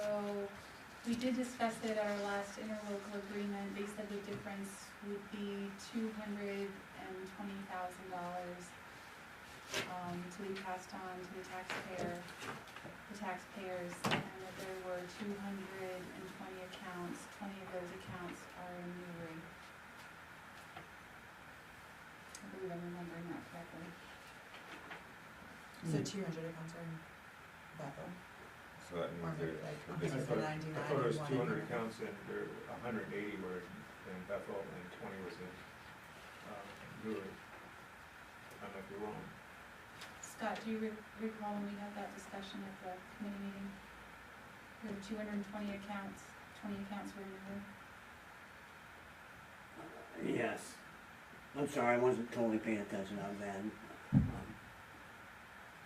Speaker 3: we did discuss it at our last interlocal agreement, they said the difference would be $220,000 to be passed on to the taxpayers, and that there were 220 accounts, 20 of those accounts are in Newry. I believe I'm remembering that correctly.
Speaker 1: So 200 accounts are in Bethel,
Speaker 6: So that
Speaker 1: or
Speaker 6: means
Speaker 1: maybe
Speaker 6: that
Speaker 1: like
Speaker 6: this is
Speaker 1: 199
Speaker 2: I thought it was
Speaker 1: and
Speaker 2: 200
Speaker 1: one in
Speaker 2: accounts and there, 180 were in Bethel and 20 was in, Newry. I might be wrong.
Speaker 3: Scott, do you recall when we had that discussion at the committee meeting? There were 220 accounts, 20 accounts were in Newry.
Speaker 11: Yes. I'm sorry, I wasn't totally paying attention on that.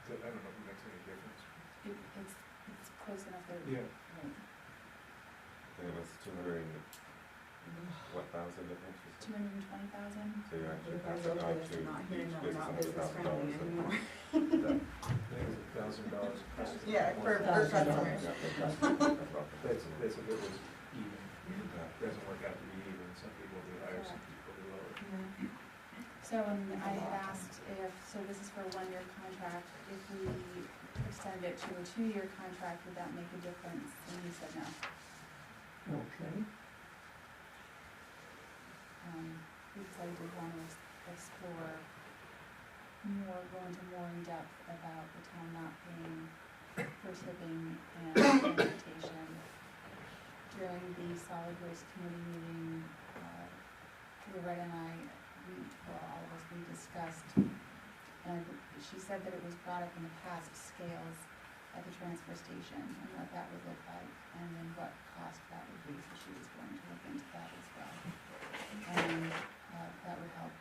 Speaker 2: So I don't know if it makes any difference.
Speaker 3: It's close enough that.
Speaker 2: Yeah.
Speaker 3: Right.
Speaker 6: I think it was 200 and what thousand difference?
Speaker 3: 220,000.
Speaker 6: So you're actually
Speaker 1: What if I
Speaker 6: passing
Speaker 1: vote
Speaker 6: on
Speaker 1: for this
Speaker 6: to
Speaker 1: and not
Speaker 6: each
Speaker 1: hearing that we're not
Speaker 6: business
Speaker 1: business friendly
Speaker 6: $100,000.
Speaker 1: anymore?
Speaker 2: I think it was $1,000 per customer.
Speaker 1: Yeah, for
Speaker 4: $1,000.
Speaker 1: customers.
Speaker 2: That's if it was even. It doesn't work out to be even. Some people do higher, some people do lower.
Speaker 1: Yeah.
Speaker 3: So, and I had asked if, so this is for a 1-year contract, if we extend it to a 2-year contract, would that make a difference? And he said no.
Speaker 4: Okay.
Speaker 3: Because I did want to explore more, go into more in depth about the town not paying for tipping and sanitation. During the solid waste committee meeting, Loretta and I, all of us, we discussed, and she said that it was brought up in the past, scales at the transfer station and what that would look like, and then what cost that would be, so she was going to look into that as well. And that would help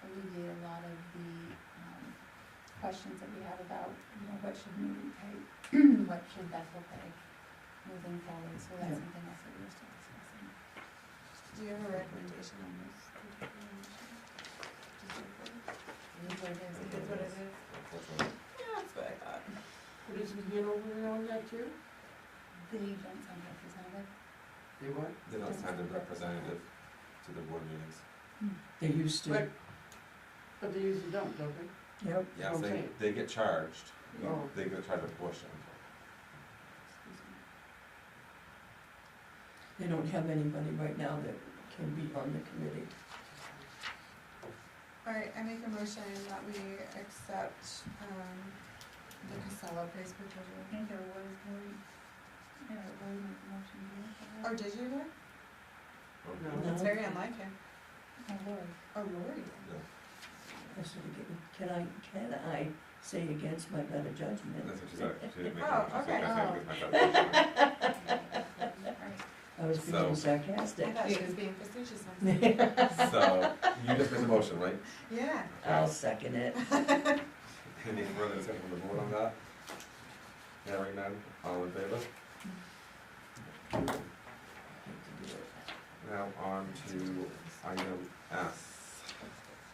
Speaker 3: alleviate a lot of the questions that we have about, what should Newry pay, what should Bethel pay moving forward, so that's
Speaker 4: Yeah.
Speaker 3: something else that we're still discussing.
Speaker 1: Do you have a recommendation on this?
Speaker 3: It is what it is.
Speaker 1: It's what it is.
Speaker 6: Unfortunately.
Speaker 1: Yeah, that's what I thought.
Speaker 5: But is Hanover on that too?
Speaker 3: The don't send representative.
Speaker 5: They what?
Speaker 6: They're not sending representative to the board meetings.
Speaker 4: They used to.
Speaker 5: But they usually don't they?
Speaker 4: Yep.
Speaker 6: Yes,
Speaker 5: Okay.
Speaker 6: they get charged.
Speaker 5: Oh.
Speaker 6: They get charged a portion.
Speaker 4: They don't have anybody right now that can be on the committee.
Speaker 1: Alright, I make a motion that we accept, the Casella price per
Speaker 3: I
Speaker 1: treasure.
Speaker 3: think there was one, yeah, there was a motion here.
Speaker 1: Or did you, Lori?
Speaker 5: No.
Speaker 1: That's very unlike him.
Speaker 3: Oh, Lord.
Speaker 1: Oh, Lori.
Speaker 4: I said, can I say against my better judgment?
Speaker 6: That's what she said. She didn't make
Speaker 1: Oh,
Speaker 6: it. She said,
Speaker 1: okay.
Speaker 6: "I said it was my
Speaker 3: Right.
Speaker 4: I was being
Speaker 6: So-
Speaker 4: sarcastic.
Speaker 1: I thought she was being facetious once.
Speaker 6: So, you just made a motion, right?
Speaker 1: Yeah.
Speaker 4: I'll second it.
Speaker 6: Any further discussion from the board on that? Hearing none, all in favor? Now on to item S,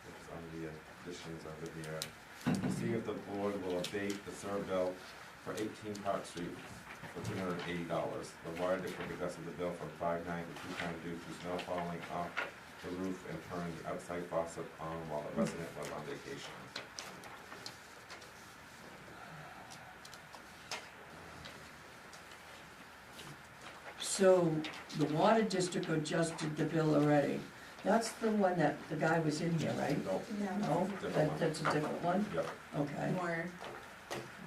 Speaker 6: which is on the additions over here. To see if the board will abate the sewer bill for 18 Park Street for $280. The water district adjusted the bill from 5.9 to 2 times due to snow falling off the roof and turning the outside faucet on while the resident was on vacation.
Speaker 4: So the water district adjusted the bill already. That's the one that the guy was in here, right?
Speaker 6: Nope.
Speaker 1: Yeah.
Speaker 4: No,
Speaker 6: Different one.
Speaker 4: that's a different one?
Speaker 6: Yep.
Speaker 4: Okay,
Speaker 1: More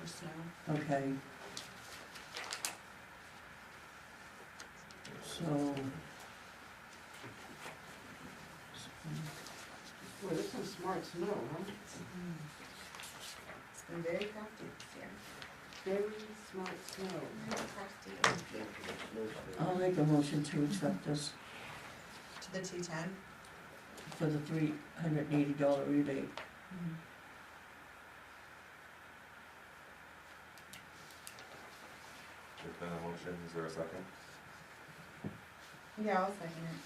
Speaker 1: snow.
Speaker 4: okay. So.
Speaker 5: Boy, this one's smart snow, huh?
Speaker 1: It's been very crafty this year.
Speaker 5: Very smart snow.
Speaker 1: Very crafty.
Speaker 4: I'll make a motion to accept this
Speaker 1: To the T10.
Speaker 4: for the $380 rebate.
Speaker 6: There's been a motion, is there a second?
Speaker 1: Yeah, I'll second it.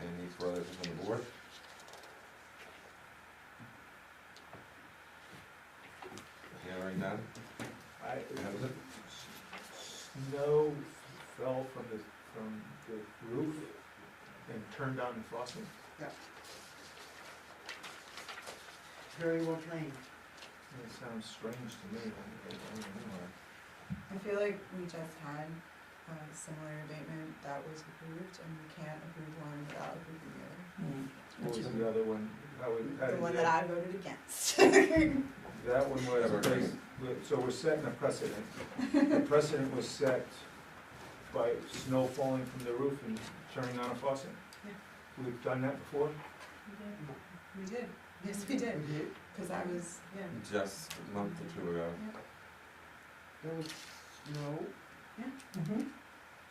Speaker 6: Any further from the board? Hearing none?
Speaker 2: Snow fell from the roof and turned on the faucet.
Speaker 5: Very well trained.
Speaker 2: It sounds strange to me. I don't know.
Speaker 1: I feel like we just had a similar abatement that was approved, and we can't approve one without approving the other.
Speaker 2: What was the other one? How
Speaker 1: The
Speaker 2: did
Speaker 1: one that I voted against.
Speaker 2: That one was, so we're setting a precedent. The precedent was set by snow falling from the roof and turning on a faucet.
Speaker 1: Yeah.
Speaker 2: We've done that before?
Speaker 1: We did, yes, we did, because I was, yeah.
Speaker 6: Just a month or two ago.
Speaker 5: There was snow.
Speaker 4: Mm-hmm.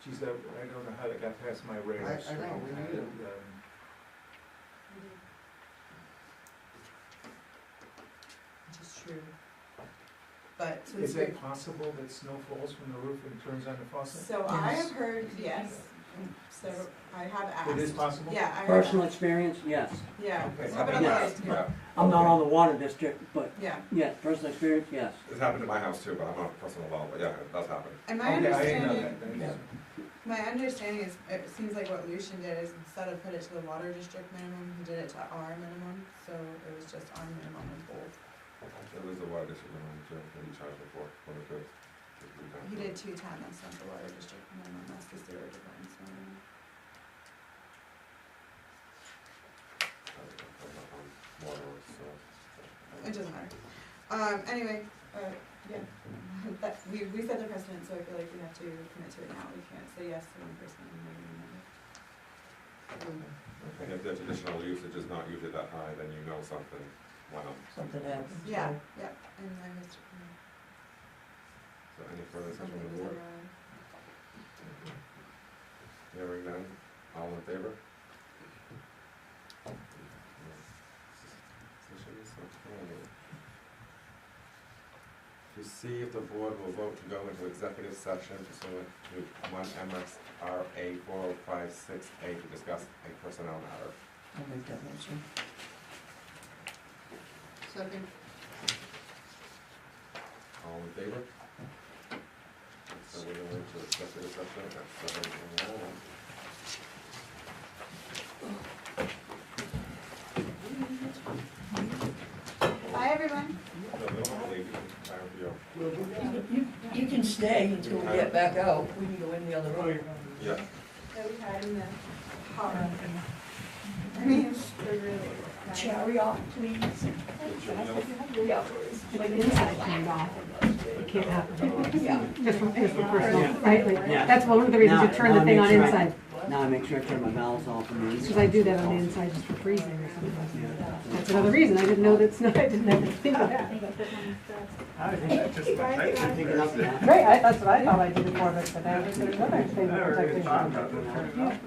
Speaker 2: Geez, I don't know how that got past my radar
Speaker 5: I
Speaker 2: screen.
Speaker 5: know, we knew.
Speaker 1: Which is true. But, so
Speaker 2: Is
Speaker 1: it's
Speaker 2: it possible that snow falls from the roof and turns on the faucet?
Speaker 1: so I have heard, yes, so I have asked.
Speaker 2: It is possible?
Speaker 1: Yeah, I heard.
Speaker 11: Personal experience, yes.
Speaker 1: Yeah.
Speaker 2: Okay.
Speaker 1: How about
Speaker 11: Yeah.
Speaker 1: others?
Speaker 6: Yeah,
Speaker 11: I'm not on the water district, but
Speaker 1: Yeah,
Speaker 11: yes, personal experience, yes.
Speaker 6: it's happened at my house too, but I'm not personal involved, but yeah, it does happen.
Speaker 1: and my
Speaker 2: Okay, I didn't know
Speaker 1: understanding,
Speaker 2: that.
Speaker 1: my understanding is, it seems like what Lucian did is instead of put it to the water district minimum, he did it to our minimum, so it was just our minimum of both.
Speaker 6: There was a water district minimum too, that he charged me for, when it goes.
Speaker 1: He did 210, that's not the water district minimum, that's the sewer difference minimum.
Speaker 6: I'm not on water, so.
Speaker 1: It doesn't matter. Anyway, yeah, that, we set the precedent, so I feel like we have to commit to it now, we can't say yes to one person and maybe another.
Speaker 6: And if there's additional usage is not usually that high, then you know something went up.
Speaker 4: Something happens.
Speaker 1: Yeah, yeah, and I was,
Speaker 6: So any further discussion
Speaker 1: something
Speaker 6: on the
Speaker 1: was
Speaker 6: board?
Speaker 1: awry.
Speaker 6: Hearing none, all in favor? To see if the board will vote to go into executive session pursuant to 1 MSRA 4056A to discuss a personnel matter.
Speaker 4: I'll make that motion.
Speaker 1: Second.
Speaker 6: All in favor? So we're going into executive session at 7:01.
Speaker 1: Bye, everyone.
Speaker 6: No, we don't have to leave, time for you.
Speaker 4: You can stay until we get back out. We can go in the other room.
Speaker 6: Yeah.
Speaker 1: That we had in the hot room. I mean, they're really nice.
Speaker 4: Chariot, please. Yeah.
Speaker 7: Like inside turned off, it can't happen.
Speaker 4: Yeah.
Speaker 7: Just for personal, right? Like,
Speaker 11: Yeah.
Speaker 7: that's one of the reasons you
Speaker 11: Now-
Speaker 7: turn
Speaker 11: now
Speaker 7: the thing
Speaker 11: make
Speaker 7: on
Speaker 11: sure I-
Speaker 7: inside.
Speaker 11: Now I make sure I turn my valves off on the inside.
Speaker 7: Because I do that on the inside just for freezing or something.
Speaker 11: Yeah.
Speaker 7: That's another reason, I didn't know that's not, I didn't have to think of that.
Speaker 10: I think that's just my type of
Speaker 11: Picking up that.
Speaker 7: Right, that's what I thought I did before, but now there's another thing
Speaker 10: I
Speaker 7: that
Speaker 10: never really
Speaker 7: protects
Speaker 10: thought
Speaker 7: you.
Speaker 10: about it, turn it off.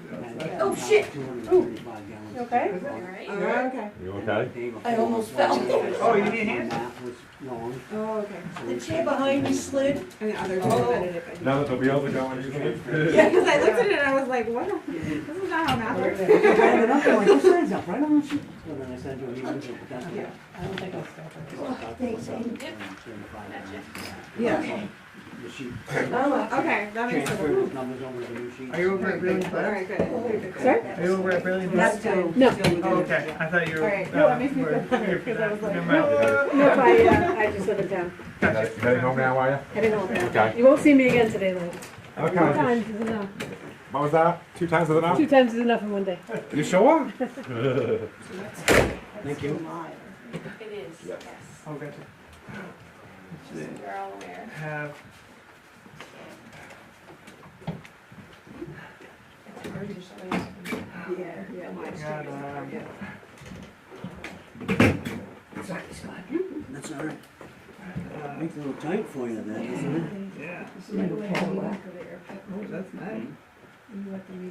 Speaker 7: Oh, shit.
Speaker 11: 235 gallons.
Speaker 7: You okay?
Speaker 1: Okay.
Speaker 6: You okay?
Speaker 11: Day
Speaker 4: I almost fell.
Speaker 10: Oh, you need a hand?
Speaker 11: My map was wrong.
Speaker 9: Oh, okay.
Speaker 4: The chair behind me slid.
Speaker 9: And the others
Speaker 4: Oh.
Speaker 9: prevented it, but.
Speaker 6: Now that the wheels are going, you can.
Speaker 9: Yeah, because I looked at it and I was like, what? This is not how math works.
Speaker 11: I had it up there, like, this sign's up, right on the sheet. So then I sent you an email, but that's
Speaker 7: Yeah, I don't think I'll stop it.
Speaker 4: Thanks, Amy.
Speaker 9: Yeah.
Speaker 11: The sheet.
Speaker 9: Okay, that makes
Speaker 11: Transfer
Speaker 9: sense.
Speaker 11: the numbers over to the new sheet.
Speaker 10: Are you over at Brilliant
Speaker 9: All
Speaker 10: Butter?
Speaker 9: right, good.
Speaker 7: Sorry?
Speaker 10: Are you over at Brilliant
Speaker 9: That's
Speaker 10: Butter?
Speaker 9: good.
Speaker 7: No.
Speaker 10: Oh, okay, I thought you were.
Speaker 9: All right. No, that makes me feel better,
Speaker 10: here for
Speaker 9: 'cause I
Speaker 10: that.
Speaker 9: was like,
Speaker 10: Never mind.
Speaker 7: Nope, I just live in town.
Speaker 6: Heading home now, are you?
Speaker 7: Heading home now.
Speaker 6: Okay.
Speaker 7: You won't see me again today, though. 2
Speaker 6: Okay.
Speaker 7: times is enough.
Speaker 6: What was that? 2 times is enough?
Speaker 7: 2 times is enough in one day.
Speaker 6: You sure?
Speaker 11: Thank you.
Speaker 12: It is,
Speaker 6: Yeah.
Speaker 12: yes.
Speaker 10: Oh, gotcha.
Speaker 12: Just so you're all aware.
Speaker 10: Have,
Speaker 9: Yeah, yeah.
Speaker 10: got,
Speaker 11: Alright, makes it a little tight for you then, doesn't it?
Speaker 10: Yeah.
Speaker 5: Oh, that's nice.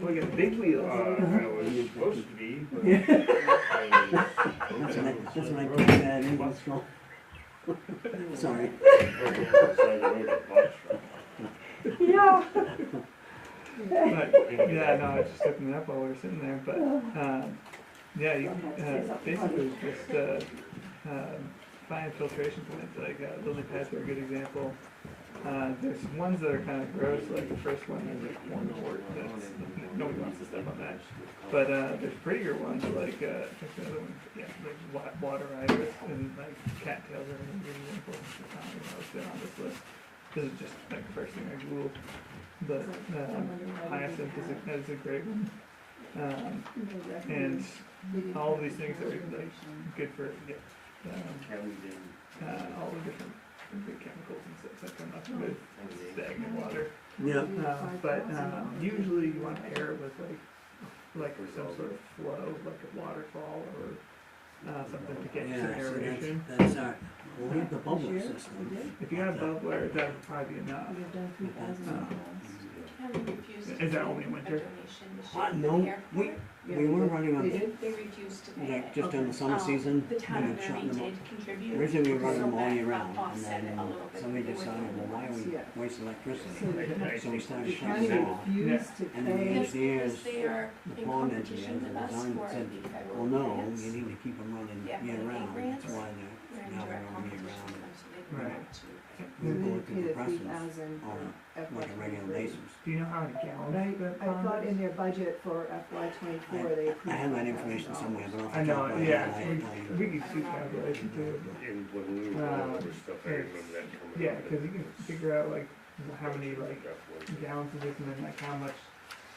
Speaker 10: We got a big wheel.
Speaker 8: I was supposed to be, but
Speaker 11: Yeah.
Speaker 8: I
Speaker 11: That's when I put that in, what's wrong? Sorry.
Speaker 7: Yeah.
Speaker 10: But, yeah, no, I was just looking it up while we were sitting there, but, yeah, you, basically just, find filtration plants, like, lily pads are a good example. There's ones that are kind of gross, like the first one is like corn wort, that's, nobody wants to step on that. But, there's prettier ones, like, I think the other one, yeah, like water iris and like cattails are a good example. I don't know if they're on this list. This is just like the first thing I Googled. But hyacinth is a great one. And all of these things are like good for all the different good chemicals and stuff that come up with stagnant water.
Speaker 11: Yeah.
Speaker 10: But usually you want to pair it with like some sort of flow, like a waterfall or something to get some
Speaker 11: Yeah, so
Speaker 10: aeration.
Speaker 11: that's our, well, we have the bubble system.
Speaker 10: If you have a bubbler, that would probably be enough.
Speaker 7: We've done 3,000
Speaker 10: Is that only in winter?
Speaker 11: No, we were running on,
Speaker 7: They did?
Speaker 12: They refused to pay
Speaker 11: like,
Speaker 12: it.
Speaker 11: just during the summer season,
Speaker 12: The town
Speaker 11: we
Speaker 12: of
Speaker 11: were shutting
Speaker 12: Derby
Speaker 11: them off.
Speaker 12: did contribute.
Speaker 11: Originally, we were running
Speaker 12: so
Speaker 11: them all
Speaker 12: that
Speaker 11: year round, and
Speaker 12: offset it a
Speaker 11: then
Speaker 12: little bit.
Speaker 11: somebody
Speaker 12: They were
Speaker 11: decided,
Speaker 12: the
Speaker 11: well, why are we
Speaker 7: Yeah.
Speaker 11: wasting electricity?
Speaker 7: So
Speaker 11: So we started
Speaker 7: the
Speaker 11: shutting
Speaker 7: county
Speaker 11: them off.
Speaker 7: refused to
Speaker 11: And then the
Speaker 7: pay.
Speaker 11: engineers,
Speaker 12: Because they are
Speaker 11: the
Speaker 12: in
Speaker 11: pond
Speaker 12: competition
Speaker 11: engineers,
Speaker 12: with
Speaker 11: the
Speaker 12: us
Speaker 11: design
Speaker 12: for
Speaker 11: said,
Speaker 12: the federal
Speaker 11: well, no,
Speaker 12: grants.
Speaker 11: you need to keep them running
Speaker 12: Yeah,
Speaker 11: year
Speaker 12: for the
Speaker 11: round,
Speaker 12: grants.
Speaker 11: that's why
Speaker 12: They're
Speaker 11: they're
Speaker 12: in
Speaker 11: now
Speaker 12: direct
Speaker 11: running year
Speaker 12: competition
Speaker 11: round.
Speaker 12: with them, so they
Speaker 10: Right.
Speaker 12: go to.
Speaker 7: So
Speaker 11: We
Speaker 7: they
Speaker 11: go
Speaker 7: did
Speaker 11: to
Speaker 7: pay the
Speaker 11: compressors
Speaker 7: 3,000
Speaker 11: on
Speaker 7: for FY
Speaker 11: like a regular
Speaker 7: 23.
Speaker 11: basis.
Speaker 10: Do you know how many gallons
Speaker 7: But
Speaker 10: that
Speaker 7: I
Speaker 10: pond
Speaker 7: thought
Speaker 10: is?
Speaker 7: in their budget for FY 24, they approved
Speaker 11: I have that
Speaker 7: $5,000.
Speaker 11: information somewhere, but off
Speaker 10: I
Speaker 11: the
Speaker 10: know,
Speaker 11: top of my
Speaker 10: yeah,
Speaker 11: head, I tell you.
Speaker 10: we could do calculation too.
Speaker 8: And when we were going over stuff, I remember that coming
Speaker 10: Yeah,
Speaker 8: up.
Speaker 10: cause you can figure out like how many like
Speaker 8: That was-
Speaker 10: gallons of this and then like how much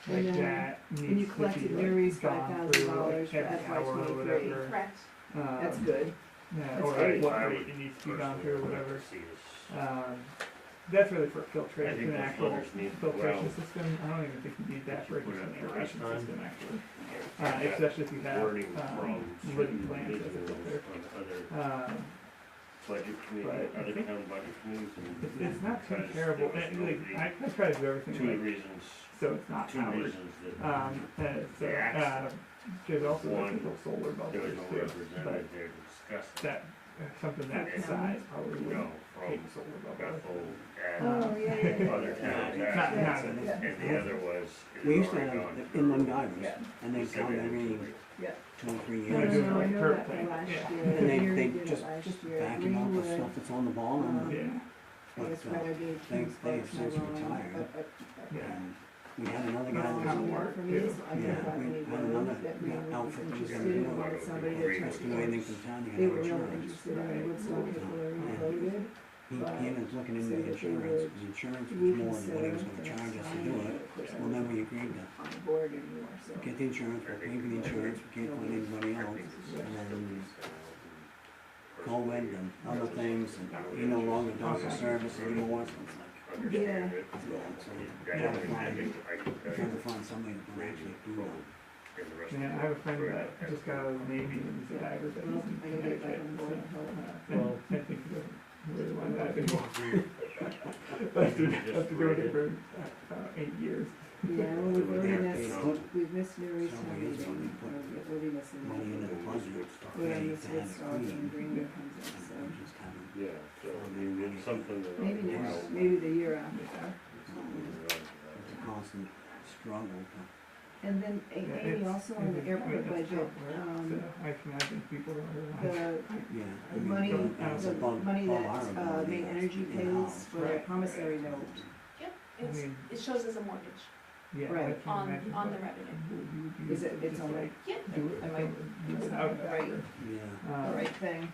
Speaker 7: And
Speaker 10: like
Speaker 7: then
Speaker 10: that
Speaker 7: when you
Speaker 10: needs to
Speaker 7: collected
Speaker 10: be
Speaker 7: Mary's
Speaker 10: like gone through
Speaker 7: $5,000
Speaker 10: like
Speaker 7: for
Speaker 10: every
Speaker 7: FY
Speaker 10: hour or
Speaker 7: 23.
Speaker 10: whatever.
Speaker 12: Correct.
Speaker 7: That's good.
Speaker 10: Yeah,
Speaker 7: That's
Speaker 10: or
Speaker 7: great.
Speaker 10: what
Speaker 8: I
Speaker 10: rate
Speaker 8: would
Speaker 10: it needs to be gone through or
Speaker 8: personally
Speaker 10: whatever.
Speaker 8: like to see us-
Speaker 10: That's really for
Speaker 8: I
Speaker 10: filtration,
Speaker 8: think
Speaker 10: an
Speaker 8: the
Speaker 10: actual
Speaker 8: filters need-
Speaker 10: filtration
Speaker 8: well,
Speaker 10: system. I don't even think you need that for
Speaker 8: put
Speaker 10: just
Speaker 8: it
Speaker 10: an
Speaker 8: in the
Speaker 10: aeration
Speaker 8: last time.
Speaker 10: system actually.
Speaker 8: that
Speaker 10: Especially if you have
Speaker 8: wording from
Speaker 10: living plants as a
Speaker 8: individuals
Speaker 10: filter.
Speaker 8: on other budget
Speaker 10: But
Speaker 8: committee,
Speaker 10: I
Speaker 8: other
Speaker 10: think
Speaker 8: town budget committees. and
Speaker 10: it's not too
Speaker 8: because
Speaker 10: terrible.
Speaker 8: there was
Speaker 10: And,
Speaker 8: no
Speaker 10: like,
Speaker 8: reason-
Speaker 10: I try to do everything
Speaker 8: Two
Speaker 10: like,
Speaker 8: reasons,
Speaker 10: so it's not
Speaker 8: two
Speaker 10: powered.
Speaker 8: reasons that
Speaker 10: So,
Speaker 8: Yeah.
Speaker 10: there's also like
Speaker 8: One,
Speaker 10: little solar
Speaker 8: there
Speaker 10: bubblers
Speaker 8: was no
Speaker 10: too, but
Speaker 8: representative there to discuss it.
Speaker 10: that, something that
Speaker 8: Okay.
Speaker 10: size probably
Speaker 8: No,
Speaker 10: wouldn't
Speaker 8: from
Speaker 10: take solar bubblers.
Speaker 8: Bethel
Speaker 7: Oh,
Speaker 8: and
Speaker 7: yeah, yeah, yeah.
Speaker 8: other towns,
Speaker 10: Not,
Speaker 8: that-
Speaker 10: not,
Speaker 8: and the other was. it
Speaker 11: We
Speaker 8: had
Speaker 11: used to
Speaker 8: already
Speaker 11: have
Speaker 8: gone
Speaker 11: inland
Speaker 8: through.
Speaker 11: divers,
Speaker 7: Yeah.
Speaker 11: and they
Speaker 8: Said
Speaker 11: come
Speaker 8: they had
Speaker 11: every
Speaker 8: to wait.
Speaker 11: 2 or 3
Speaker 10: Yeah,
Speaker 11: years.
Speaker 10: do it
Speaker 7: I
Speaker 10: like
Speaker 7: know
Speaker 10: turf
Speaker 7: that
Speaker 10: thing,
Speaker 7: last
Speaker 10: yeah.
Speaker 7: year.
Speaker 11: And they
Speaker 7: Mary did it
Speaker 11: just
Speaker 7: last year.
Speaker 11: vacuum out the
Speaker 7: Greenwood,
Speaker 11: stuff that's on the ball, and,
Speaker 10: Yeah,
Speaker 7: I guess
Speaker 11: but,
Speaker 7: Ryder gave
Speaker 11: they-
Speaker 7: 2
Speaker 11: they've
Speaker 7: spots,
Speaker 11: since
Speaker 7: my lawn,
Speaker 11: retired.
Speaker 10: yeah.
Speaker 11: and we had another guy
Speaker 10: That's
Speaker 11: that
Speaker 10: how it
Speaker 11: was,
Speaker 10: worked,
Speaker 7: For me,
Speaker 10: too.
Speaker 7: so I
Speaker 11: Yeah,
Speaker 7: think about
Speaker 11: we
Speaker 7: any
Speaker 11: had
Speaker 7: road
Speaker 11: another
Speaker 7: that Greenwood was
Speaker 11: outfit that was
Speaker 7: interested
Speaker 11: gonna
Speaker 7: in,
Speaker 11: do it.
Speaker 7: wanted somebody to
Speaker 8: Agreed.
Speaker 7: check
Speaker 11: Just do anything for the town to
Speaker 7: They
Speaker 11: get
Speaker 7: were
Speaker 11: our
Speaker 7: real
Speaker 11: insurance.
Speaker 7: interested in it, Woodstock if they're reloaded.
Speaker 11: He was looking into the insurance, the insurance was more than what he was gonna charge us to do it. Well, then we agreed to
Speaker 7: On the board anymore, so.
Speaker 11: get the insurance, we're paying for the insurance, we can't find anybody else. And then COVID and other things, and he no longer does the service anymore, so it's like,
Speaker 8: Understand it.
Speaker 11: so
Speaker 8: I
Speaker 11: trying to
Speaker 8: think
Speaker 11: find,
Speaker 8: I can tell
Speaker 11: trying to
Speaker 8: you
Speaker 11: find somebody that can actually do that.
Speaker 8: in the rest
Speaker 10: Yeah, I
Speaker 8: of
Speaker 10: have a friend
Speaker 8: the-
Speaker 10: that just got out of the Navy and he's a diver, but
Speaker 7: Well,
Speaker 10: he's in
Speaker 7: I gotta get back
Speaker 10: Connecticut,
Speaker 7: on
Speaker 10: so,
Speaker 7: board and help.
Speaker 10: and I think he doesn't really want to dive anymore. After doing it for 8 years.
Speaker 7: Yeah, well, we've already
Speaker 11: Yeah.
Speaker 7: missed, we've missed Mary's
Speaker 11: So
Speaker 7: town
Speaker 11: we
Speaker 7: meeting,
Speaker 11: usually put
Speaker 7: we're already missing
Speaker 11: money into the
Speaker 7: that.
Speaker 11: budget.
Speaker 7: We're on
Speaker 11: They
Speaker 7: this
Speaker 11: had it
Speaker 7: Woodstock
Speaker 11: clean.
Speaker 7: and Greenwood comes in, so.
Speaker 11: We just haven't,
Speaker 8: Yeah, so I mean, it's something that.
Speaker 7: Maybe
Speaker 8: wow.
Speaker 7: next, maybe the year after.
Speaker 11: it's a constant struggle to.
Speaker 7: And then,
Speaker 10: Yeah,
Speaker 7: Amy,
Speaker 10: it's-
Speaker 7: also on the airport
Speaker 10: it's
Speaker 7: budget,
Speaker 10: tough, right? So I can imagine people don't really want.
Speaker 7: the
Speaker 11: Yeah. I
Speaker 7: the
Speaker 11: mean,
Speaker 7: money,
Speaker 11: it's
Speaker 7: the
Speaker 11: above
Speaker 7: money
Speaker 11: all
Speaker 7: that,
Speaker 11: our ability
Speaker 7: Maine Energy pays
Speaker 11: in-house.
Speaker 7: for their promissory note.
Speaker 12: Yep,
Speaker 10: I
Speaker 12: it's,
Speaker 10: mean,
Speaker 12: it shows as a mortgage
Speaker 10: yeah, I
Speaker 7: Right.
Speaker 10: can imagine.
Speaker 12: on the
Speaker 10: but
Speaker 12: revenue.
Speaker 10: you would
Speaker 7: Is it, it's
Speaker 10: just
Speaker 7: on the,
Speaker 10: like
Speaker 12: Yep.
Speaker 10: do it,
Speaker 7: I might
Speaker 10: do it without that.
Speaker 7: right.
Speaker 11: Yeah.
Speaker 7: the right thing?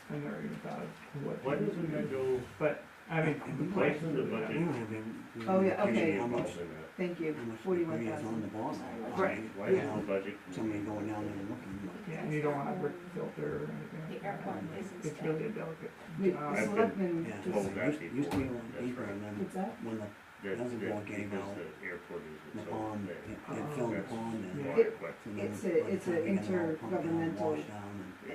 Speaker 10: I never even thought of what.
Speaker 8: Why doesn't that go
Speaker 10: But, I mean,
Speaker 11: And we
Speaker 8: place in the
Speaker 11: We
Speaker 8: budget?
Speaker 11: don't have any.
Speaker 7: Oh, yeah, okay.
Speaker 11: How much,
Speaker 7: Thank you,
Speaker 11: how much
Speaker 7: $41,000.
Speaker 11: debris is on the bottom.
Speaker 7: Right.
Speaker 8: Why is the budget?
Speaker 11: Somebody going down there and looking.
Speaker 10: yeah, and you don't want to rip the filter or anything like
Speaker 12: The
Speaker 10: that.
Speaker 12: airport isn't
Speaker 10: It's really a delicate
Speaker 7: The
Speaker 10: job.
Speaker 8: I've been
Speaker 7: selectmen,
Speaker 11: Yeah,
Speaker 8: told
Speaker 7: just,
Speaker 8: that
Speaker 11: used to be
Speaker 8: before.
Speaker 11: a lot
Speaker 8: That's
Speaker 11: deeper,
Speaker 8: right.
Speaker 11: and then
Speaker 7: what's that?
Speaker 11: when the
Speaker 8: That,
Speaker 11: reservoir gave
Speaker 8: because
Speaker 11: out,
Speaker 8: the airport is
Speaker 11: the
Speaker 8: its
Speaker 11: pond,
Speaker 8: own thing.
Speaker 11: it filled the
Speaker 8: That's
Speaker 11: pond and.
Speaker 10: Yeah.
Speaker 8: why, but,
Speaker 11: so then
Speaker 7: It's
Speaker 11: by
Speaker 7: a,
Speaker 11: the
Speaker 7: it's
Speaker 11: time
Speaker 7: an
Speaker 11: we got it all pumped down,
Speaker 7: intergovernmental,
Speaker 11: washed down, and
Speaker 8: yeah.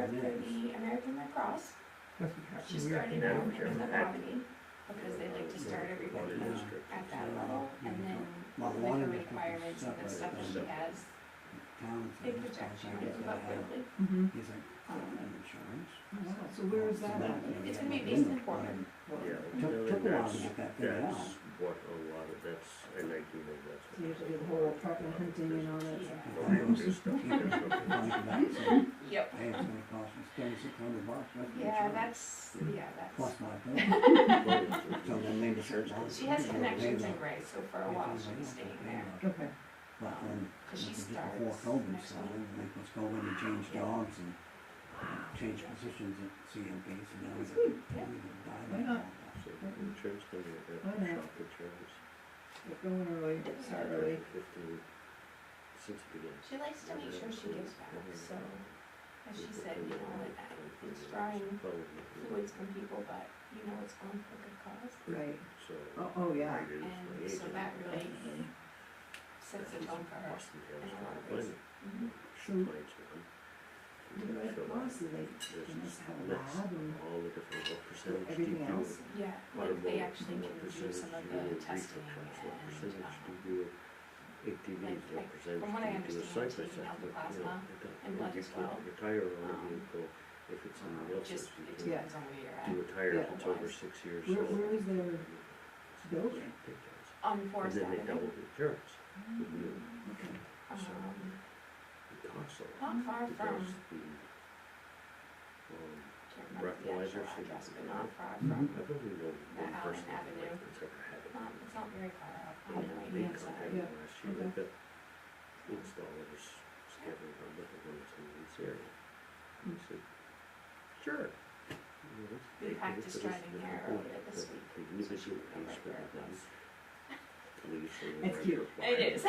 Speaker 12: work for
Speaker 11: it is.
Speaker 12: the American Red Cross. She's starting out in the Albany, because they like to start everybody at that level, and then
Speaker 11: Well,
Speaker 12: with
Speaker 11: one
Speaker 12: her
Speaker 11: of the
Speaker 12: requirements and the stuff she has,
Speaker 11: towns
Speaker 12: they
Speaker 11: and
Speaker 12: project she
Speaker 11: stuff
Speaker 12: might
Speaker 11: like
Speaker 12: move
Speaker 11: that
Speaker 12: up quickly.
Speaker 9: Mm-hmm.
Speaker 11: He's like, I don't have insurance.
Speaker 9: Wow, so where is that at?
Speaker 12: It's gonna be based in Portland.
Speaker 8: Yeah,
Speaker 11: Took a while to get that figured out.
Speaker 8: that's what a lot of, that's, and I do know that's.
Speaker 9: So you have to do the whole apartment hunting and all that stuff.
Speaker 8: Well, they don't do stuff,
Speaker 11: He was
Speaker 8: that's what-
Speaker 11: applying for that, so,
Speaker 12: Yep.
Speaker 11: hey, it's gonna cost us $3,600, that's the
Speaker 12: Yeah,
Speaker 11: insurance. Plus
Speaker 12: that's,
Speaker 11: my bill. So then they decided.
Speaker 12: she has connections in Gray, so for a while she'll be staying there,
Speaker 9: Okay.
Speaker 11: But when,
Speaker 12: cause she
Speaker 11: just
Speaker 12: starts
Speaker 11: before COVID
Speaker 12: next
Speaker 11: started,
Speaker 12: week.
Speaker 11: they was going to change jobs and change positions at CMPs, and now
Speaker 9: That's
Speaker 11: we're
Speaker 9: good.
Speaker 12: Yeah.
Speaker 9: Why not?
Speaker 8: So insurance company,
Speaker 9: Why not?
Speaker 8: shop insurance.
Speaker 9: Get going early, start early.
Speaker 8: 15, since the beginning.
Speaker 12: She likes to make sure she gives back, so, as she said, you know, it's drawing fluids from people, but you know it's going for a good cause.
Speaker 9: Right.
Speaker 8: So.
Speaker 9: Oh, yeah.
Speaker 8: it is my
Speaker 12: And so
Speaker 8: agent.
Speaker 12: that really sets the tone for her
Speaker 8: Boston
Speaker 12: in
Speaker 8: has
Speaker 12: a lot of
Speaker 8: one.
Speaker 12: ways. Mhm.
Speaker 9: So,
Speaker 8: Clients one.
Speaker 9: the Red
Speaker 8: So
Speaker 9: Cross, do they
Speaker 8: there's
Speaker 9: must have a
Speaker 8: lists,
Speaker 9: lab and
Speaker 8: all the different, what percentage do you
Speaker 9: everything
Speaker 8: do?
Speaker 9: else?
Speaker 12: Yeah, like they actually can do some of the testing
Speaker 8: What percentage do
Speaker 12: and,
Speaker 8: you do ATVs, what
Speaker 12: like,
Speaker 8: percentage
Speaker 12: from what I
Speaker 8: do you do a
Speaker 12: understand,
Speaker 8: side by
Speaker 12: taking
Speaker 8: side?
Speaker 12: out the
Speaker 8: But, you know,
Speaker 12: plasma
Speaker 8: it don't-
Speaker 12: and blood
Speaker 8: you
Speaker 12: as
Speaker 8: can't
Speaker 12: well.
Speaker 8: put a tire on a
Speaker 12: Um,
Speaker 8: vehicle if it's something else,
Speaker 12: just,
Speaker 8: you
Speaker 12: it
Speaker 8: can
Speaker 9: Yeah.
Speaker 12: depends on where you're
Speaker 8: do
Speaker 12: at.
Speaker 8: a tire
Speaker 9: Yeah.
Speaker 8: if it's over 6 years
Speaker 9: Where,
Speaker 8: old.
Speaker 9: where is their building?
Speaker 8: Ridiculous.
Speaker 12: On
Speaker 8: And
Speaker 12: Forest
Speaker 8: then they double
Speaker 12: Avenue,
Speaker 8: the insurance with you.
Speaker 9: Okay.
Speaker 8: So
Speaker 12: um,
Speaker 8: it costs a lot.
Speaker 12: not far from,
Speaker 8: Because the,
Speaker 12: can't remember the actual
Speaker 8: breathalyzer
Speaker 12: address,
Speaker 8: should
Speaker 12: but
Speaker 8: be
Speaker 12: not
Speaker 8: good.
Speaker 12: far
Speaker 11: Mhm.
Speaker 12: from,
Speaker 8: I've only known
Speaker 12: That
Speaker 8: one
Speaker 12: Allen
Speaker 8: person in my
Speaker 12: Avenue.
Speaker 8: life that's ever had it.
Speaker 12: it's not very far out, on the right
Speaker 8: They
Speaker 12: hand side.
Speaker 8: contacted me
Speaker 9: Yeah.
Speaker 8: last year,
Speaker 9: Okay.
Speaker 8: like the installers scheduled on the ones in this area. And I said, sure. You know,
Speaker 12: We
Speaker 8: they
Speaker 12: practiced
Speaker 8: pay for
Speaker 12: driving
Speaker 8: this,
Speaker 12: there
Speaker 8: they
Speaker 12: earlier this
Speaker 8: pay
Speaker 12: week,
Speaker 8: for the
Speaker 12: so she
Speaker 8: individual
Speaker 12: would know
Speaker 8: pays
Speaker 12: right
Speaker 8: for
Speaker 12: where it
Speaker 8: the
Speaker 12: was.
Speaker 8: police and the
Speaker 9: It's
Speaker 8: rest
Speaker 9: cute.
Speaker 8: required.
Speaker 12: It is.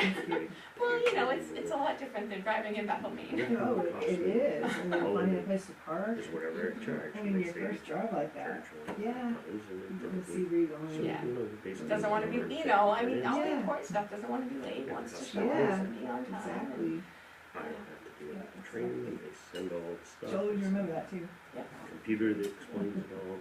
Speaker 12: Well, you know, it's a lot different than driving in Bethel, Maine.
Speaker 9: No, it is, and then
Speaker 8: Oh,
Speaker 9: finding a place to park.
Speaker 8: Is whatever I charge.
Speaker 9: I mean, your first drive like that, yeah. You can see where you're going.
Speaker 12: Yeah.
Speaker 8: Basically.
Speaker 12: Doesn't wanna be, you know, I mean, all the
Speaker 9: Yeah.
Speaker 12: important stuff, doesn't wanna be late, wants to show
Speaker 9: Yeah,
Speaker 12: up and be on time.
Speaker 9: Exactly.
Speaker 8: I have to do it, training, and they send all the stuff.
Speaker 9: Joel, you remember that too?
Speaker 12: Yep,
Speaker 8: Computer that explains it all.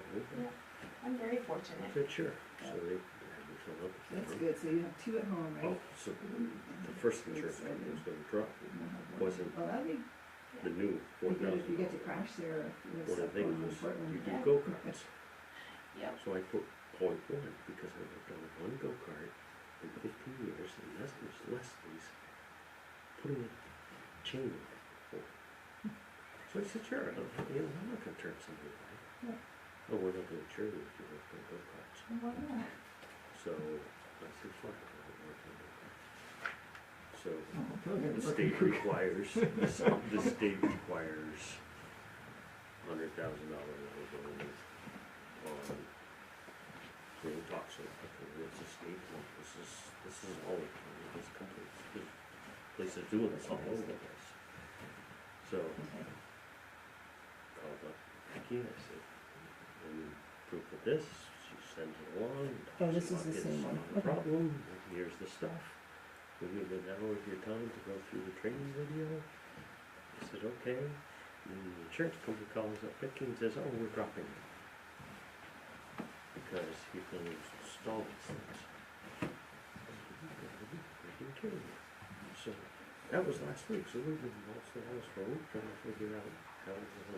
Speaker 12: I'm very
Speaker 8: I
Speaker 12: fortunate.
Speaker 8: said, sure, so they had me fill out the
Speaker 9: That's
Speaker 8: form.
Speaker 9: good, so you have two at home,
Speaker 8: Oh,
Speaker 9: right?
Speaker 8: so the first insurance company was gonna drop, wasn't
Speaker 9: Well, that'd be
Speaker 8: the new
Speaker 9: good if you get to
Speaker 8: $4,000.
Speaker 9: crash there, if you have
Speaker 8: One of
Speaker 9: stuff
Speaker 8: the
Speaker 9: going
Speaker 8: things
Speaker 9: on
Speaker 8: was,
Speaker 9: Portland.
Speaker 8: you do
Speaker 12: Yeah.
Speaker 8: go-karts.
Speaker 12: Yep,
Speaker 8: So I put .1 because I worked on one go-kart in 15 years and Leslie's putting a chain on it. So I said, sure, I'm not gonna turn somebody away.
Speaker 9: Yeah.
Speaker 8: Oh, we're not gonna insure you if you work on go-karts.
Speaker 9: Why not?
Speaker 8: So I said, fine, I'll work on go-karts. So
Speaker 9: Oh,
Speaker 8: the state requires, the state requires $100,000 liability on, so we talk, so, okay, it's a state, law. this is all, this company, this place is doing this all over the place. So, called up Becky, I said, any proof of this? She sends it along.
Speaker 9: Oh, this
Speaker 8: talks
Speaker 9: is the
Speaker 8: about
Speaker 9: same
Speaker 8: it's
Speaker 9: one.
Speaker 8: not a
Speaker 9: Okay.
Speaker 8: problem, here's the stuff. We need an hour of your time to go through the training video. I said, okay. And the insurance company calls up Becky and says, oh, we're dropping it. Because he's gonna install these things. Are you kidding me? So, that was last week, so we've been lost the house for a week trying to figure out how the